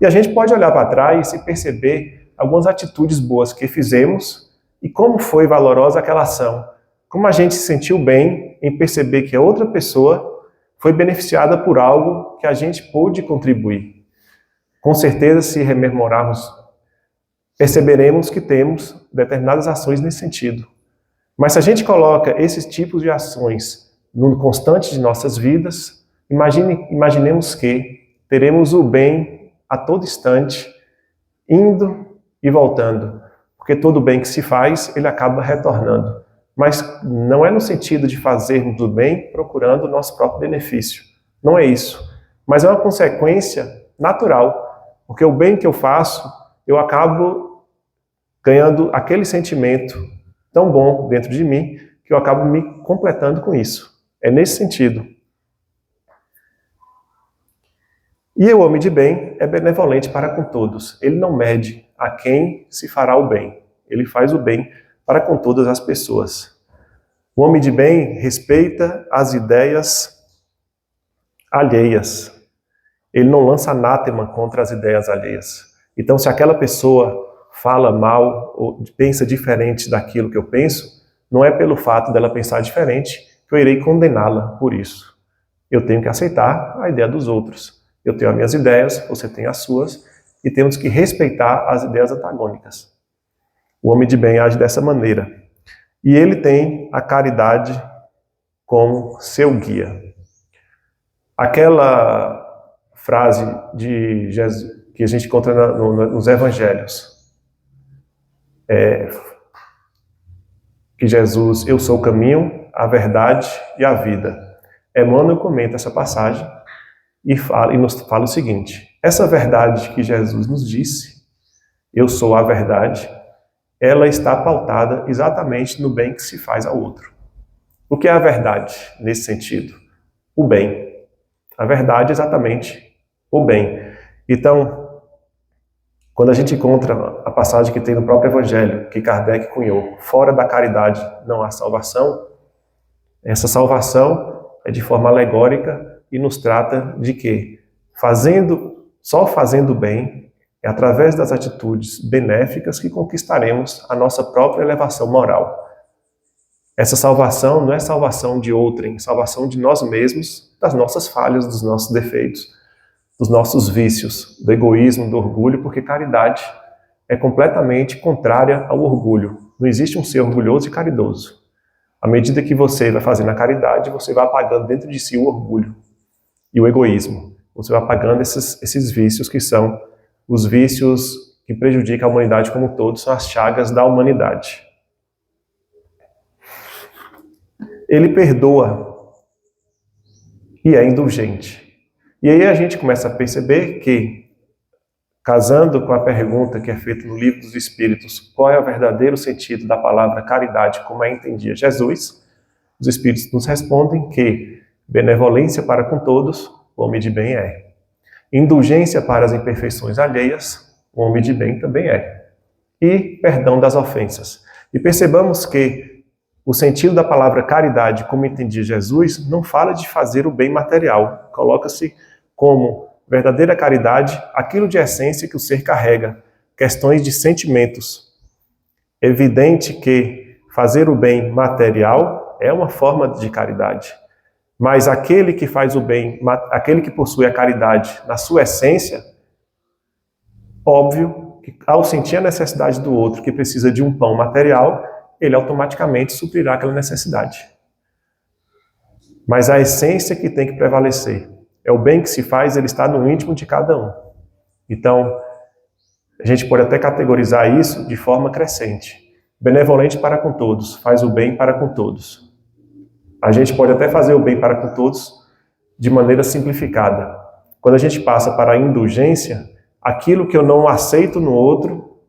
E a gente pode olhar para trás e perceber algumas atitudes boas que fizemos e como foi valorosa aquela ação. Como a gente se sentiu bem em perceber que a outra pessoa foi beneficiada por algo que a gente pôde contribuir. Com certeza, se rememorarmos, perceberemos que temos determinadas ações nesse sentido. Mas se a gente coloca esses tipos de ações no constante de nossas vidas, imaginemos que teremos o bem a todo instante, indo e voltando. Porque todo bem que se faz, ele acaba retornando. Mas não é no sentido de fazermos o bem procurando o nosso próprio benefício. Não é isso. Mas é uma consequência natural. Porque o bem que eu faço, eu acabo ganhando aquele sentimento tão bom dentro de mim, que eu acabo me completando com isso. É nesse sentido. E o homem de bem é benevolente para com todos. Ele não mede a quem se fará o bem. Ele faz o bem para com todas as pessoas. O homem de bem respeita as ideias alheias. Ele não lança anátema contra as ideias alheias. Então, se aquela pessoa fala mal ou pensa diferente daquilo que eu penso, não é pelo fato dela pensar diferente que eu irei condená-la por isso. Eu tenho que aceitar a ideia dos outros. Eu tenho as minhas ideias, você tem as suas, e temos que respeitar as ideias antagônicas. O homem de bem age dessa maneira. E ele tem a caridade como seu guia. Aquela frase de Jesus, que a gente encontra nos evangelhos, que Jesus, eu sou o caminho, a verdade e a vida. Emmanuel comenta essa passagem e nos fala o seguinte: essa verdade que Jesus nos disse, eu sou a verdade, ela está pautada exatamente no bem que se faz ao outro. O que é a verdade nesse sentido? O bem. A verdade é exatamente o bem. Então, quando a gente encontra a passagem que tem no próprio Evangelho, que Kardec cunhou, fora da caridade não há salvação, essa salvação é de forma alegórica e nos trata de que só fazendo bem, é através das atitudes benéficas que conquistaremos a nossa própria elevação moral. Essa salvação não é salvação de outrem, é salvação de nós mesmos, das nossas falhas, dos nossos defeitos, dos nossos vícios, do egoísmo, do orgulho, porque caridade é completamente contrária ao orgulho. Não existe um ser orgulhoso e caridoso. À medida que você vai fazendo a caridade, você vai apagando dentro de si o orgulho e o egoísmo. Você vai apagando esses vícios que são os vícios que prejudicam a humanidade como um todo, são as chagas da humanidade. Ele perdoa e é indulgente. E aí a gente começa a perceber que, casando com a pergunta que é feita no Livro dos Espíritos, qual é o verdadeiro sentido da palavra caridade, como a entendia Jesus, os Espíritos nos respondem que benevolência para com todos, o homem de bem é. Indulgência para as imperfeições alheias, o homem de bem também é. E perdão das ofensas. E percebamos que o sentido da palavra caridade, como entendia Jesus, não fala de fazer o bem material. Coloca-se como verdadeira caridade aquilo de essência que o ser carrega, questões de sentimentos. É evidente que fazer o bem material é uma forma de caridade. Mas aquele que faz o bem, aquele que possui a caridade na sua essência, óbvio que ao sentir a necessidade do outro que precisa de um pão material, ele automaticamente suprirá aquela necessidade. Mas a essência que tem que prevalecer é o bem que se faz, ele está no íntimo de cada um. Então, a gente pode até categorizar isso de forma crescente. Benevolente para com todos, faz o bem para com todos. A gente pode até fazer o bem para com todos de maneira simplificada. Quando a gente passa para a indulgência, aquilo que eu não aceito no outro,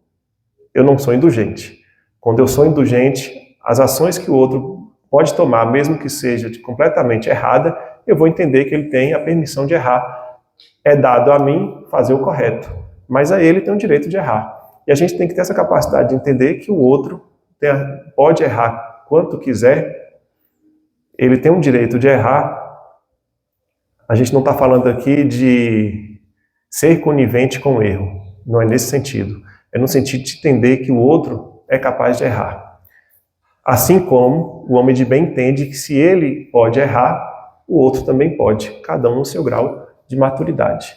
eu não sou indulgente. Quando eu sou indulgente, as ações que o outro pode tomar, mesmo que seja completamente errada, eu vou entender que ele tem a permissão de errar. É dado a mim fazer o correto, mas a ele tem o direito de errar. E a gente tem que ter essa capacidade de entender que o outro pode errar quanto quiser, ele tem um direito de errar. A gente não está falando aqui de ser conivente com o erro, não é nesse sentido. É no sentido de entender que o outro é capaz de errar. Assim como o homem de bem entende que se ele pode errar, o outro também pode, cada um no seu grau de maturidade.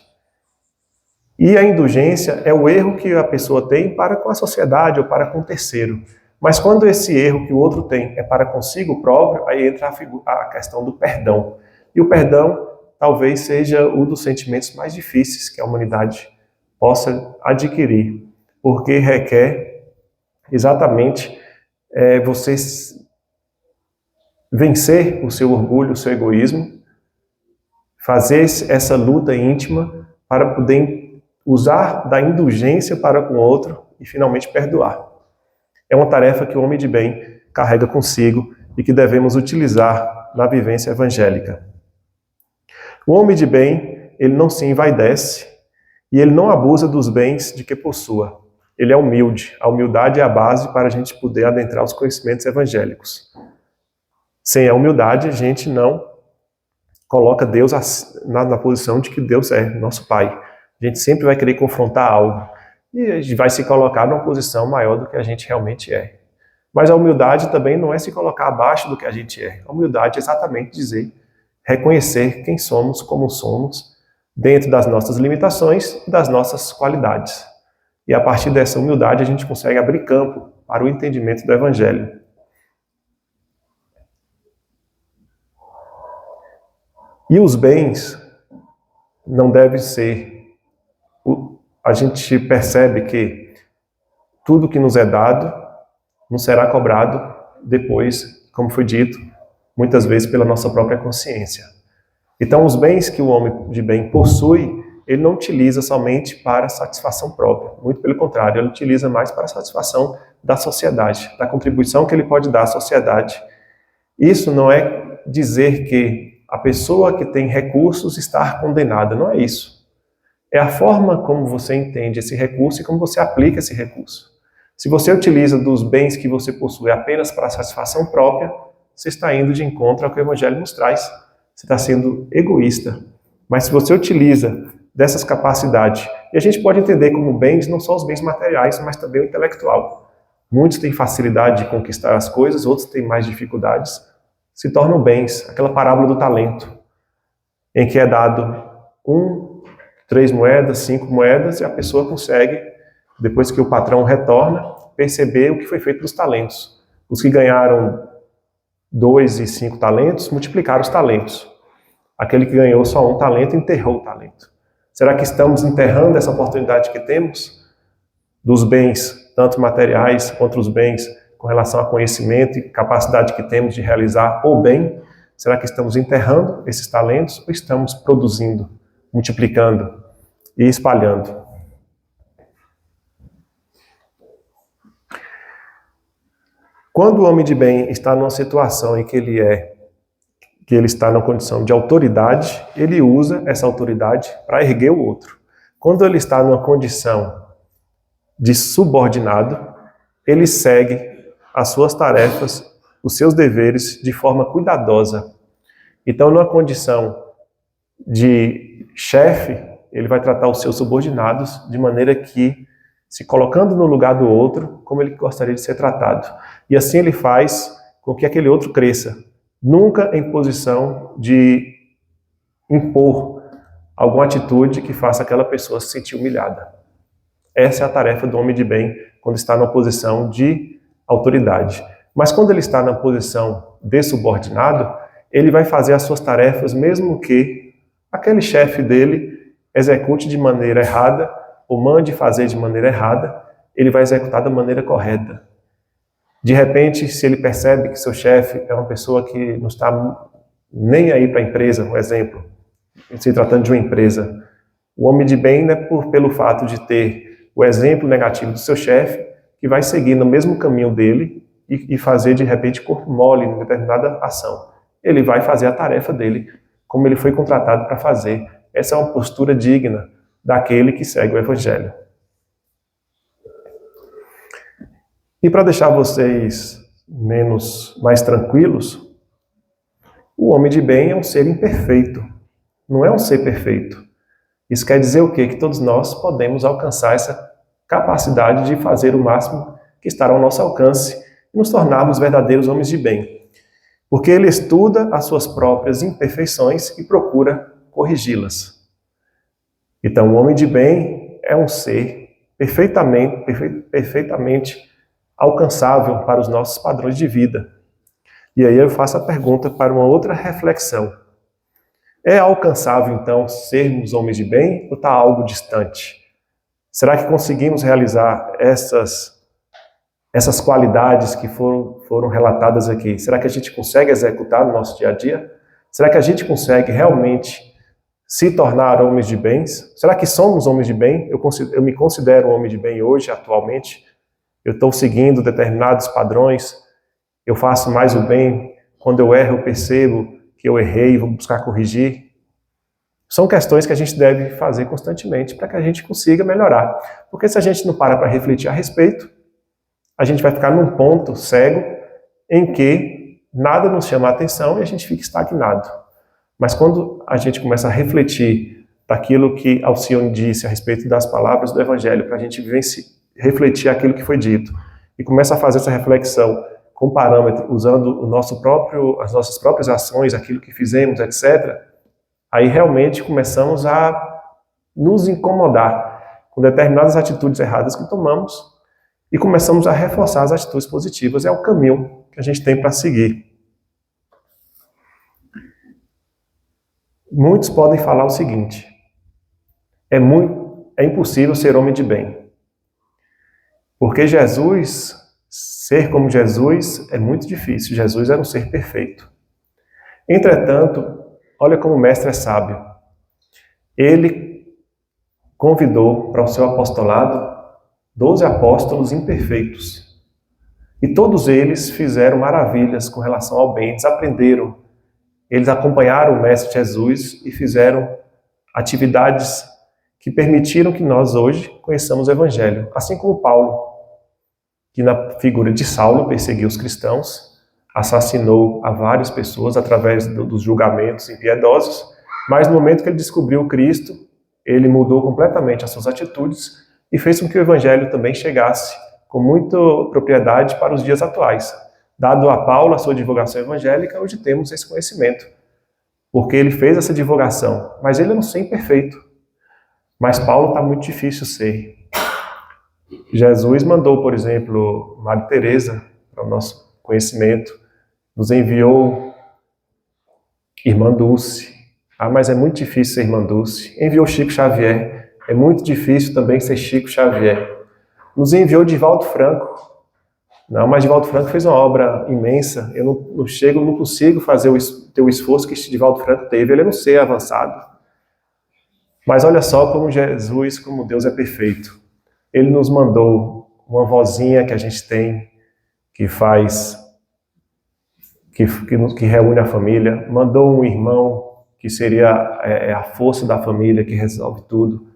E a indulgência é o erro que a pessoa tem para com a sociedade ou para com o terceiro. Mas quando esse erro que o outro tem é para consigo próprio, aí entra a questão do perdão. E o perdão talvez seja um dos sentimentos mais difíceis que a humanidade possa adquirir, porque requer exatamente você vencer o seu orgulho, o seu egoísmo, fazer essa luta íntima para poder usar da indulgência para com o outro e finalmente perdoar. É uma tarefa que o homem de bem carrega consigo e que devemos utilizar na vivência evangélica. O homem de bem, ele não se envaidece e ele não abusa dos bens de que possua. Ele é humilde. A humildade é a base para a gente poder adentrar os conhecimentos evangélicos. Sem a humildade, a gente não coloca Deus na posição de que Deus é nosso Pai. A gente sempre vai querer confrontar algo e a gente vai se colocar numa posição maior do que a gente realmente é. Mas a humildade também não é se colocar abaixo do que a gente é. A humildade é exatamente dizer, reconhecer quem somos, como somos, dentro das nossas limitações e das nossas qualidades. E a partir dessa humildade a gente consegue abrir campo para o entendimento do Evangelho. E os bens não devem ser... A gente percebe que tudo que nos é dado não será cobrado depois, como foi dito, muitas vezes pela nossa própria consciência. Então, os bens que o homem de bem possui, ele não utiliza somente para satisfação própria. Muito pelo contrário, ele utiliza mais para a satisfação da sociedade, da contribuição que ele pode dar à sociedade. Isso não é dizer que a pessoa que tem recursos está condenada, não é isso. É a forma como você entende esse recurso e como você aplica esse recurso. Se você utiliza dos bens que você possui apenas para a satisfação própria, você está indo de encontro ao que o Evangelho nos traz. Você está sendo egoísta. Mas se você utiliza dessas capacidades, e a gente pode entender como bens não só os bens materiais, mas também o intelectual. Muitos têm facilidade de conquistar as coisas, outros têm mais dificuldades, se tornam bens. Aquela parábola do talento, em que é dado 3 moedas, 5 moedas, e a pessoa consegue, depois que o patrão retorna, perceber o que foi feito dos talentos. Os que ganharam 2 e 5 talentos, multiplicaram os talentos. Aquele que ganhou só 1 talento, enterrou o talento. Será que estamos enterrando essa oportunidade que temos? Dos bens, tanto materiais quanto os bens com relação a conhecimento e capacidade que temos de realizar o bem? Será que estamos enterrando esses talentos ou estamos produzindo, multiplicando e espalhando? Quando o homem de bem está numa situação em que ele está numa condição de autoridade, ele usa essa autoridade para erguer o outro. Quando ele está numa condição de subordinado, ele segue as suas tarefas, os seus deveres de forma cuidadosa. Então, numa condição de chefe, ele vai tratar os seus subordinados de maneira que, se colocando no lugar do outro, como ele gostaria de ser tratado. E assim ele faz com que aquele outro cresça. Nunca em posição de impor alguma atitude que faça aquela pessoa se sentir humilhada. Essa é a tarefa do homem de bem quando está numa posição de autoridade. Mas quando ele está na posição de subordinado, ele vai fazer as suas tarefas mesmo que aquele chefe dele execute de maneira errada ou mande fazer de maneira errada, ele vai executar da maneira correta. De repente, se ele percebe que seu chefe é uma pessoa que não está nem aí para a empresa, um exemplo, se tratando de uma empresa, o homem de bem não é pelo fato de ter o exemplo negativo do seu chefe, que vai seguir no mesmo caminho dele e fazer, de repente, corpo mole em determinada ação. Ele vai fazer a tarefa dele, como ele foi contratado para fazer. Essa é uma postura digna daquele que segue o Evangelho. E para deixar vocês mais tranquilos, o homem de bem é um ser imperfeito, não é um ser perfeito. Isso quer dizer o quê? Que todos nós podemos alcançar essa capacidade de fazer o máximo que está ao nosso alcance e nos tornarmos verdadeiros homens de bem. Porque ele estuda as suas próprias imperfeições e procura corrigi-las. Então, o homem de bem é um ser perfeitamente alcançável para os nossos padrões de vida. E aí eu faço a pergunta para uma outra reflexão. É alcançável, então, sermos homens de bem ou está algo distante? Será que conseguimos realizar essas qualidades que foram relatadas aqui? Será que a gente consegue executar no nosso dia a dia? Será que a gente consegue realmente se tornar homens de bens? Será que somos homens de bem? Eu me considero um homem de bem hoje, atualmente? Eu estou seguindo determinados padrões? Eu faço mais o bem? Quando eu erro, eu percebo que eu errei e vou buscar corrigir? São questões que a gente deve fazer constantemente para que a gente consiga melhorar. Porque se a gente não para refletir a respeito, a gente vai ficar num ponto cego em que nada nos chama a atenção e a gente fica estagnado. Mas quando a gente começa a refletir daquilo que Alcione disse a respeito das palavras do Evangelho, para a gente refletir aquilo que foi dito, e começa a fazer essa reflexão com parâmetro, usando as nossas próprias ações, aquilo que fizemos, etc., aí realmente começamos a nos incomodar com determinadas atitudes erradas que tomamos e começamos a reforçar as atitudes positivas. É o caminho que a gente tem para seguir. Muitos podem falar o seguinte: é impossível ser homem de bem. Porque ser como Jesus é muito difícil. Jesus era um ser perfeito. Entretanto, olha como o mestre é sábio. Ele convidou para o seu apostolado 12 apóstolos imperfeitos. E todos eles fizeram maravilhas com relação ao bem. Eles aprenderam. Eles acompanharam o mestre Jesus e fizeram atividades que permitiram que nós hoje conheçamos o Evangelho. Assim como Paulo, que na figura de Saulo perseguiu os cristãos, assassinou a várias pessoas através dos julgamentos impiedosos, mas no momento que ele descobriu Cristo, ele mudou completamente as suas atitudes e fez com que o Evangelho também chegasse com muita propriedade para os dias atuais. Dado a Paulo a sua divulgação evangélica, hoje temos esse conhecimento, porque ele fez essa divulgação, mas ele é um ser imperfeito. Mas Paulo está muito difícil ser. Jesus mandou, por exemplo, Maria Teresa, para o nosso conhecimento, nos enviou Irmã Dulce. Mas é muito difícil ser Irmã Dulce. Enviou Chico Xavier. É muito difícil também ser Chico Xavier. Nos enviou Divaldo Franco. Não, mas Divaldo Franco fez uma obra imensa. Eu não consigo fazer ter o esforço que Divaldo Franco teve. Ele é um ser avançado. Mas olha só como Jesus, como Deus é perfeito. Ele nos mandou uma vozinha que a gente tem, que reúne a família. Mandou um irmão, que seria a força da família, que resolve tudo.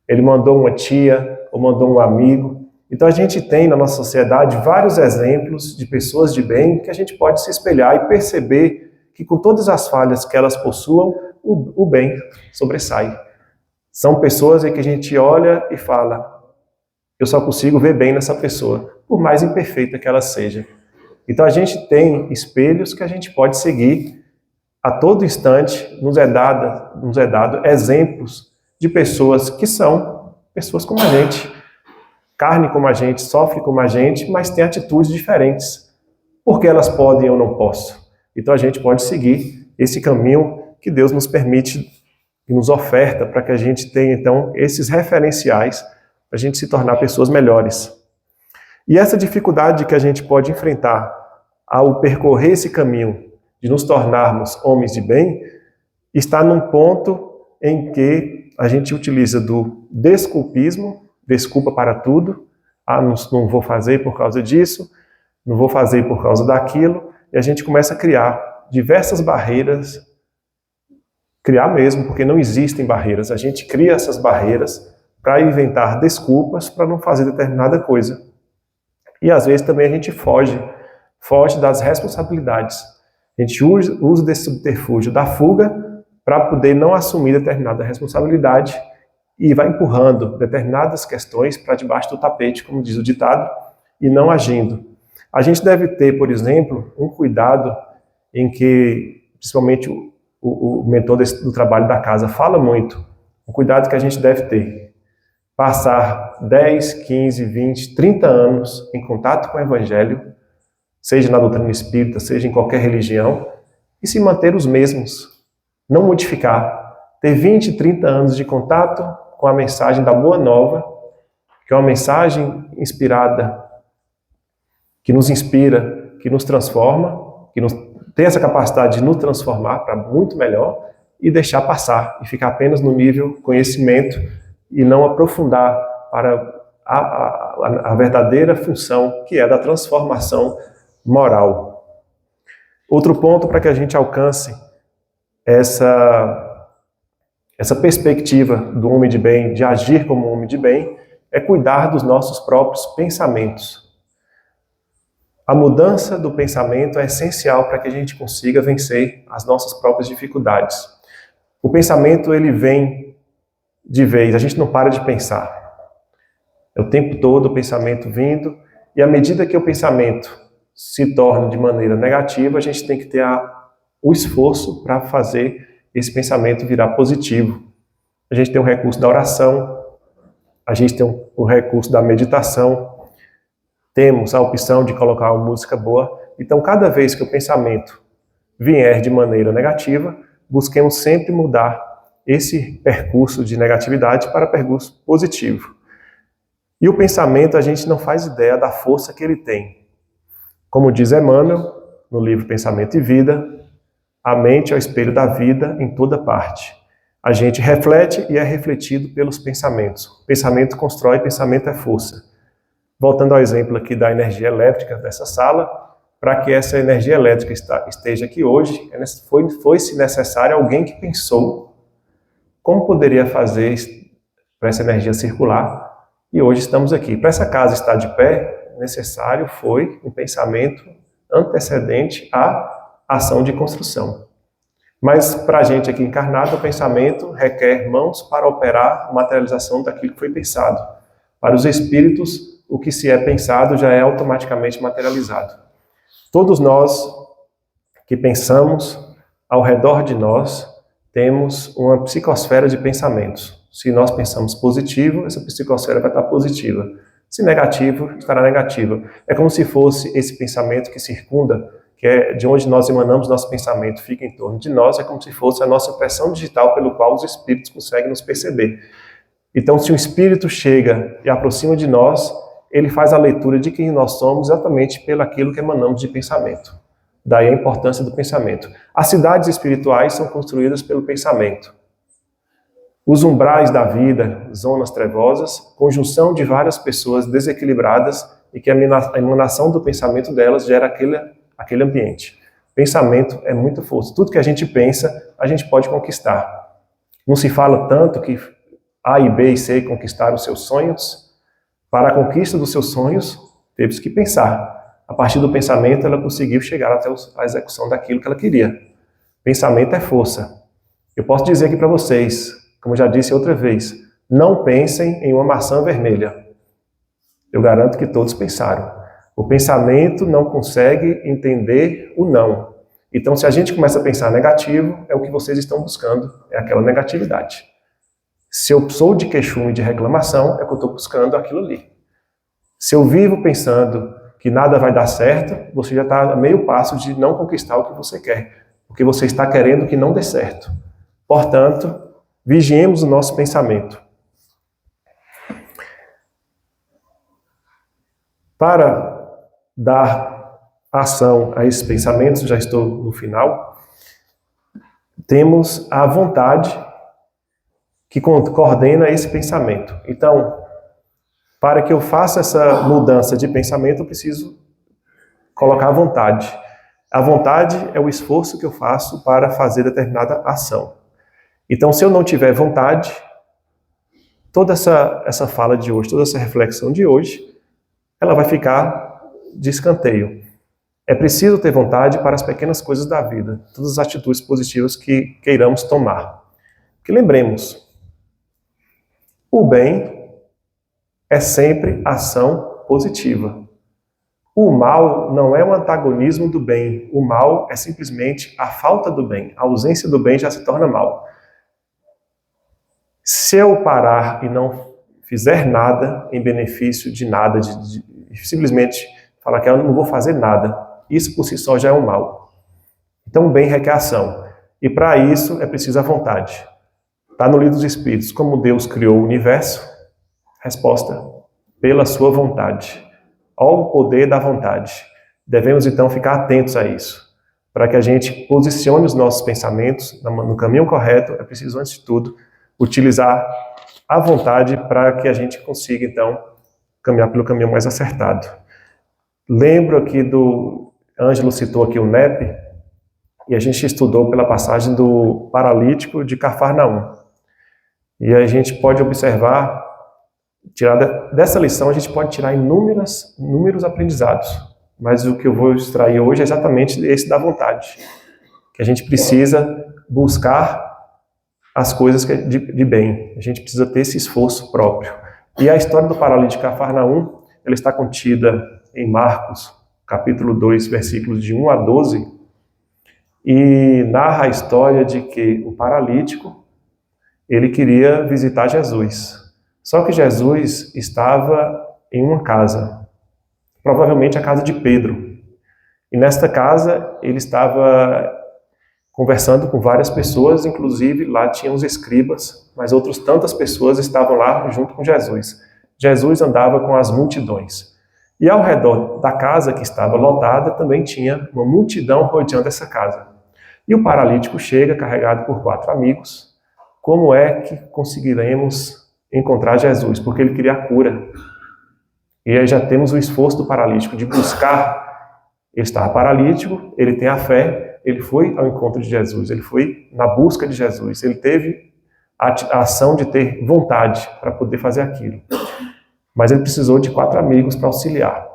Ele mandou uma tia, ou mandou um amigo. Então a gente tem na nossa sociedade vários exemplos de pessoas de bem que a gente pode se espelhar e perceber que com todas as falhas que elas possuam, o bem sobressai. São pessoas em que a gente olha e fala: eu só consigo ver bem nessa pessoa, por mais imperfeita que ela seja. Então a gente tem espelhos que a gente pode seguir a todo instante. Nos é dado exemplos de pessoas que são pessoas como a gente, carne como a gente, sofre como a gente, mas tem atitudes diferentes. Porque elas podem ou não possam. Então a gente pode seguir esse caminho que Deus nos permite e nos oferta para que a gente tenha, então, esses referenciais para a gente se tornar pessoas melhores. E essa dificuldade que a gente pode enfrentar ao percorrer esse caminho de nos tornarmos homens de bem, está num ponto em que a gente utiliza do desculpismo, desculpa para tudo, não vou fazer por causa disso, não vou fazer por causa daquilo, e a gente começa a criar diversas barreiras, criar mesmo, porque não existem barreiras, a gente cria essas barreiras para inventar desculpas para não fazer determinada coisa. E às vezes também a gente foge das responsabilidades. A gente usa desse subterfúgio da fuga para poder não assumir determinada responsabilidade e vai empurrando determinadas questões para debaixo do tapete, como diz o ditado, e não agindo. A gente deve ter, por exemplo, um cuidado em que, principalmente o mentor do trabalho da casa fala muito, um cuidado que a gente deve ter. Passar 10, 15, 20, 30 anos em contato com o Evangelho, seja na doutrina espírita, seja em qualquer religião, e se manter os mesmos, não modificar. Ter 20, 30 anos de contato com a mensagem da Boa Nova, que é uma mensagem inspirada, que nos inspira, que nos transforma, que tem essa capacidade de nos transformar para muito melhor, e deixar passar, e ficar apenas no nível conhecimento, e não aprofundar para a verdadeira função, que é da transformação moral. Outro ponto para que a gente alcance essa perspectiva do homem de bem, de agir como um homem de bem, é cuidar dos nossos próprios pensamentos. A mudança do pensamento é essencial para que a gente consiga vencer as nossas próprias dificuldades. O pensamento, ele vem de vez, a gente não para de pensar. É o tempo todo o pensamento vindo, e à medida que o pensamento se torna de maneira negativa, a gente tem que ter o esforço para fazer esse pensamento virar positivo. A gente tem o recurso da oração, a gente tem o recurso da meditação, temos a opção de colocar uma música boa. Então, cada vez que o pensamento vier de maneira negativa, busquemos sempre mudar esse percurso de negatividade para percurso positivo. E o pensamento, a gente não faz ideia da força que ele tem. Como diz Emmanuel, no livro Pensamento e Vida, a mente é o espelho da vida em toda parte. A gente reflete e é refletido pelos pensamentos. Pensamento constrói, pensamento é força. Voltando ao exemplo aqui da energia elétrica dessa sala, para que essa energia elétrica esteja aqui hoje, foi-se necessário alguém que pensou como poderia fazer para essa energia circular, e hoje estamos aqui. Para essa casa estar de pé, necessário foi um pensamento antecedente à ação de construção. Mas para a gente aqui encarnado, o pensamento requer mãos para operar a materialização daquilo que foi pensado. Para os espíritos, o que se é pensado já é automaticamente materializado. Todos nós que pensamos, ao redor de nós, temos uma psicosfera de pensamentos. Se nós pensamos positivo, essa psicosfera vai estar positiva. Se negativo, estará negativa. É como se fosse esse pensamento que circunda, que é de onde nós emanamos nosso pensamento, fica em torno de nós, é como se fosse a nossa impressão digital pelo qual os espíritos conseguem nos perceber. Então, se um espírito chega e aproxima de nós, ele faz a leitura de quem nós somos exatamente pelo aquilo que emanamos de pensamento. Daí a importância do pensamento. As cidades espirituais são construídas pelo pensamento. Os umbrais da vida, zonas trevosas, conjunção de várias pessoas desequilibradas e que a emanação do pensamento delas gera aquele ambiente. Pensamento é muito força. Tudo que a gente pensa, a gente pode conquistar. Não se fala tanto que A e B e C conquistaram os seus sonhos. Para a conquista dos seus sonhos, teve que pensar. A partir do pensamento, ela conseguiu chegar até a execução daquilo que ela queria. Pensamento é força. Eu posso dizer aqui para vocês, como já disse outra vez, não pensem em uma maçã vermelha. Eu garanto que todos pensaram. O pensamento não consegue entender o não. Então, se a gente começa a pensar negativo, é o que vocês estão buscando, é aquela negatividade. Se eu sou de queixume e de reclamação, é que eu estou buscando aquilo ali. Se eu vivo pensando que nada vai dar certo, você já está a meio passo de não conquistar o que você quer, porque você está querendo que não dê certo. Portanto, vigiemos o nosso pensamento. Para dar ação a esses pensamentos, já estou no final, temos a vontade que coordena esse pensamento. Então, para que eu faça essa mudança de pensamento, eu preciso colocar a vontade. A vontade é o esforço que eu faço para fazer determinada ação. Então, se eu não tiver vontade, toda essa fala de hoje, toda essa reflexão de hoje, ela vai ficar de escanteio. É preciso ter vontade para as pequenas coisas da vida, todas as atitudes positivas que queiramos tomar. Que lembremos, o bem é sempre ação positiva. O mal não é um antagonismo do bem. O mal é simplesmente a falta do bem. A ausência do bem já se torna mal. Se eu parar e não fizer nada em benefício de nada, simplesmente falar que eu não vou fazer nada, isso por si só já é um mal. Então o bem requer ação. E para isso é preciso a vontade. Está no Livro dos Espíritos, como Deus criou o universo? Resposta, pela sua vontade. Olha o poder da vontade. Devemos então ficar atentos a isso. Para que a gente posicione os nossos pensamentos no caminho correto, é preciso, antes de tudo, utilizar a vontade para que a gente consiga, então, caminhar pelo caminho mais acertado. Lembro aqui Ângelo citou aqui o NEP, e a gente estudou pela passagem do paralítico de Cafarnaum. E a gente pode observar, dessa lição a gente pode tirar inúmeros aprendizados. Mas o que eu vou extrair hoje é exatamente esse da vontade. Que a gente precisa buscar as coisas de bem. A gente precisa ter esse esforço próprio. E a história do paralítico de Cafarnaum, ela está contida em Marcos, capítulo 2, versículos de 1 a 12, e narra a história de que o paralítico, ele queria visitar Jesus. Só que Jesus estava em uma casa, provavelmente a casa de Pedro. E nesta casa ele estava conversando com várias pessoas, inclusive lá tinham os escribas, mas outras tantas pessoas estavam lá junto com Jesus. Jesus andava com as multidões. E ao redor da casa que estava lotada também tinha uma multidão rodeando essa casa. E o paralítico chega carregado por 4 amigos. Como é que conseguiremos encontrar Jesus? Porque ele queria a cura. E aí já temos o esforço do paralítico de buscar. Ele estava paralítico, ele tem a fé, ele foi ao encontro de Jesus, ele foi na busca de Jesus, ele teve a ação de ter vontade para poder fazer aquilo. Mas ele precisou de 4 amigos para auxiliar.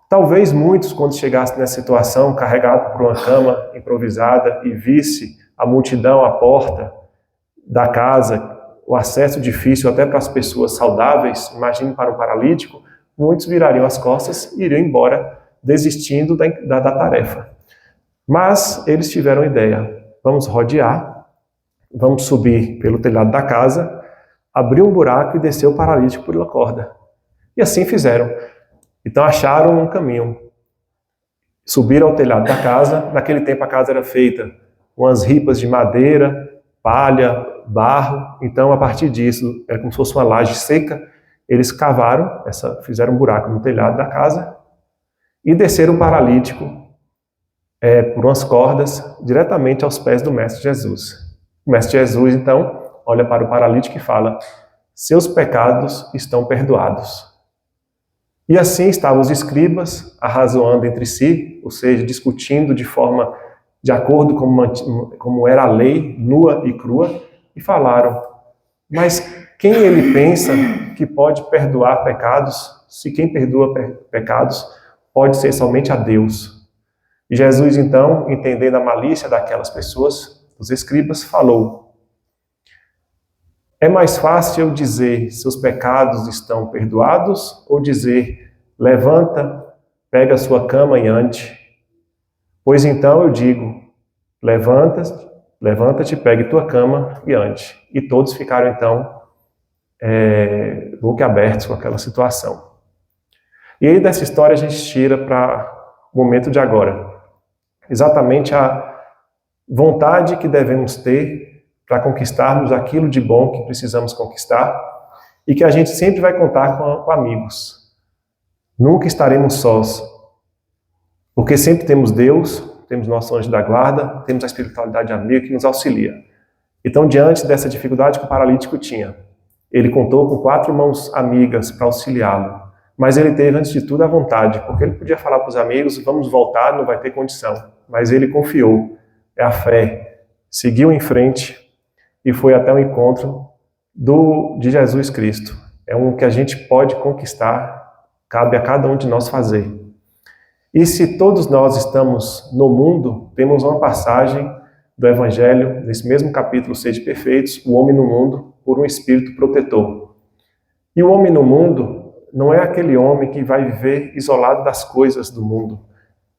Talvez muitos, quando chegassem nessa situação, carregado por uma cama improvisada e visse a multidão à porta da casa, o acesso difícil até para as pessoas saudáveis, imagine para um paralítico, muitos virariam as costas e iriam embora, desistindo da tarefa. Mas eles tiveram ideia, vamos rodear, vamos subir pelo telhado da casa, abrir um buraco e descer o paralítico por uma corda. E assim fizeram. Então acharam um caminho. Subiram ao telhado da casa. Naquele tempo a casa era feita com umas ripas de madeira, palha, barro. Então a partir disso, era como se fosse uma laje seca. Eles cavaram, fizeram um buraco no telhado da casa e desceram o paralítico por umas cordas diretamente aos pés do Mestre Jesus. O Mestre Jesus, então, olha para o paralítico e fala: seus pecados estão perdoados. E assim estavam os escribas arrazoando entre si, ou seja, discutindo de acordo como era a lei, nua e crua, e falaram: mas quem ele pensa que pode perdoar pecados, se quem perdoa pecados pode ser somente a Deus? E Jesus, então, entendendo a malícia daquelas pessoas, os escribas, falou: é mais fácil dizer seus pecados estão perdoados ou dizer levanta, pega a sua cama e ande? Pois então eu digo, levanta-te, pegue tua cama e ande. E todos ficaram então boquiabertos com aquela situação. E aí dessa história a gente tira para o momento de agora. Exatamente a vontade que devemos ter para conquistarmos aquilo de bom que precisamos conquistar e que a gente sempre vai contar com amigos. Nunca estaremos sós, porque sempre temos Deus, temos nosso anjo da guarda, temos a espiritualidade amiga que nos auxilia. Então, diante dessa dificuldade que o paralítico tinha, ele contou com 4 mãos amigas para auxiliá-lo. Mas ele teve, antes de tudo, a vontade, porque ele podia falar para os amigos, vamos voltar, não vai ter condição. Mas ele confiou, é a fé, seguiu em frente e foi até o encontro de Jesus Cristo. É um que a gente pode conquistar, cabe a cada um de nós fazer. E se todos nós estamos no mundo, temos uma passagem do Evangelho, nesse mesmo capítulo, Sede Perfeitos, o homem no mundo por um espírito protetor. E o homem no mundo não é aquele homem que vai viver isolado das coisas do mundo.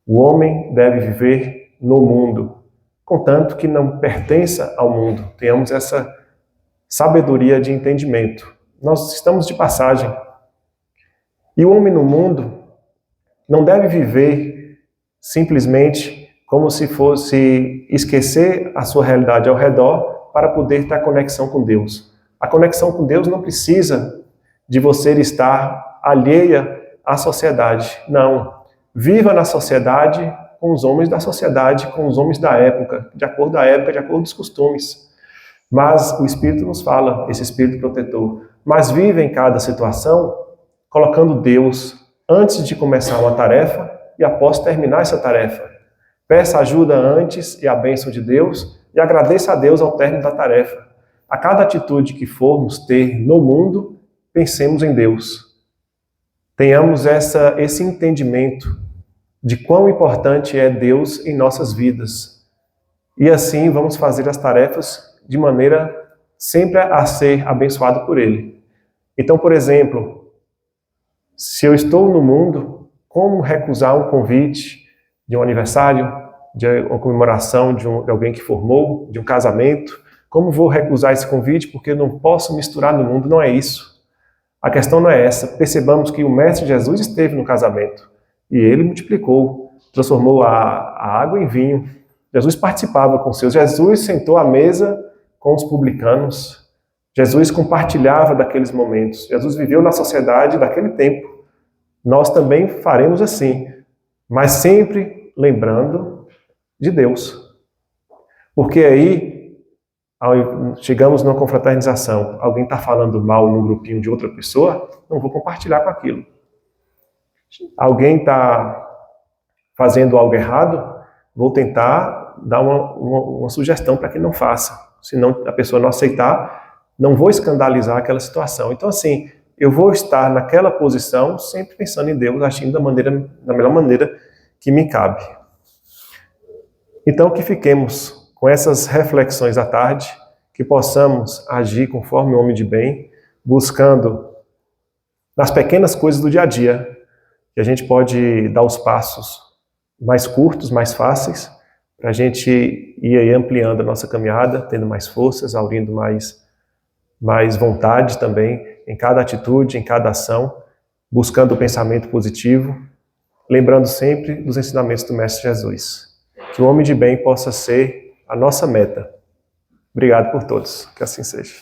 O homem deve viver no mundo, contanto que não pertença ao mundo. Tenhamos essa sabedoria de entendimento. Nós estamos de passagem. E o homem no mundo não deve viver simplesmente como se fosse esquecer a sua realidade ao redor para poder ter a conexão com Deus. A conexão com Deus não precisa de você estar alheia à sociedade. Não. Viva na sociedade com os homens da sociedade, com os homens da época, de acordo com os costumes. Mas o Espírito nos fala, esse Espírito protetor, mas vive em cada situação colocando Deus antes de começar uma tarefa e após terminar essa tarefa. Peça ajuda antes e a bênção de Deus e agradeça a Deus ao término da tarefa. A cada atitude que formos ter no mundo, pensemos em Deus. Tenhamos esse entendimento de quão importante é Deus em nossas vidas. E assim vamos fazer as tarefas de maneira sempre a ser abençoado por Ele. Então, por exemplo, se eu estou no mundo, como recusar um convite de um aniversário, de uma comemoração de alguém que formou, de um casamento? Como vou recusar esse convite porque eu não posso misturar no mundo? Não é isso. A questão não é essa. Percebamos que o Mestre Jesus esteve no casamento e ele multiplicou, transformou a água em vinho. Jesus participava com seus. Jesus sentou à mesa com os publicanos. Jesus compartilhava daqueles momentos. Jesus viveu na sociedade daquele tempo. Nós também faremos assim, mas sempre lembrando de Deus. Porque aí chegamos numa confraternização, alguém está falando mal no grupinho de outra pessoa, não vou compartilhar com aquilo. Alguém está fazendo algo errado, vou tentar dar uma sugestão para que não faça. Se não, a pessoa não aceitar, não vou escandalizar aquela situação. Então, assim, eu vou estar naquela posição sempre pensando em Deus, agindo da melhor maneira que me cabe. Então, que fiquemos com essas reflexões à tarde, que possamos agir conforme o homem de bem, buscando nas pequenas coisas do dia a dia, que a gente pode dar os passos mais curtos, mais fáceis, para a gente ir aí ampliando a nossa caminhada, tendo mais forças, aurindo mais vontade também em cada atitude, em cada ação, buscando o pensamento positivo, lembrando sempre dos ensinamentos do Mestre Jesus. Que o homem de bem possa ser a nossa meta. Obrigado por todos. Que assim seja.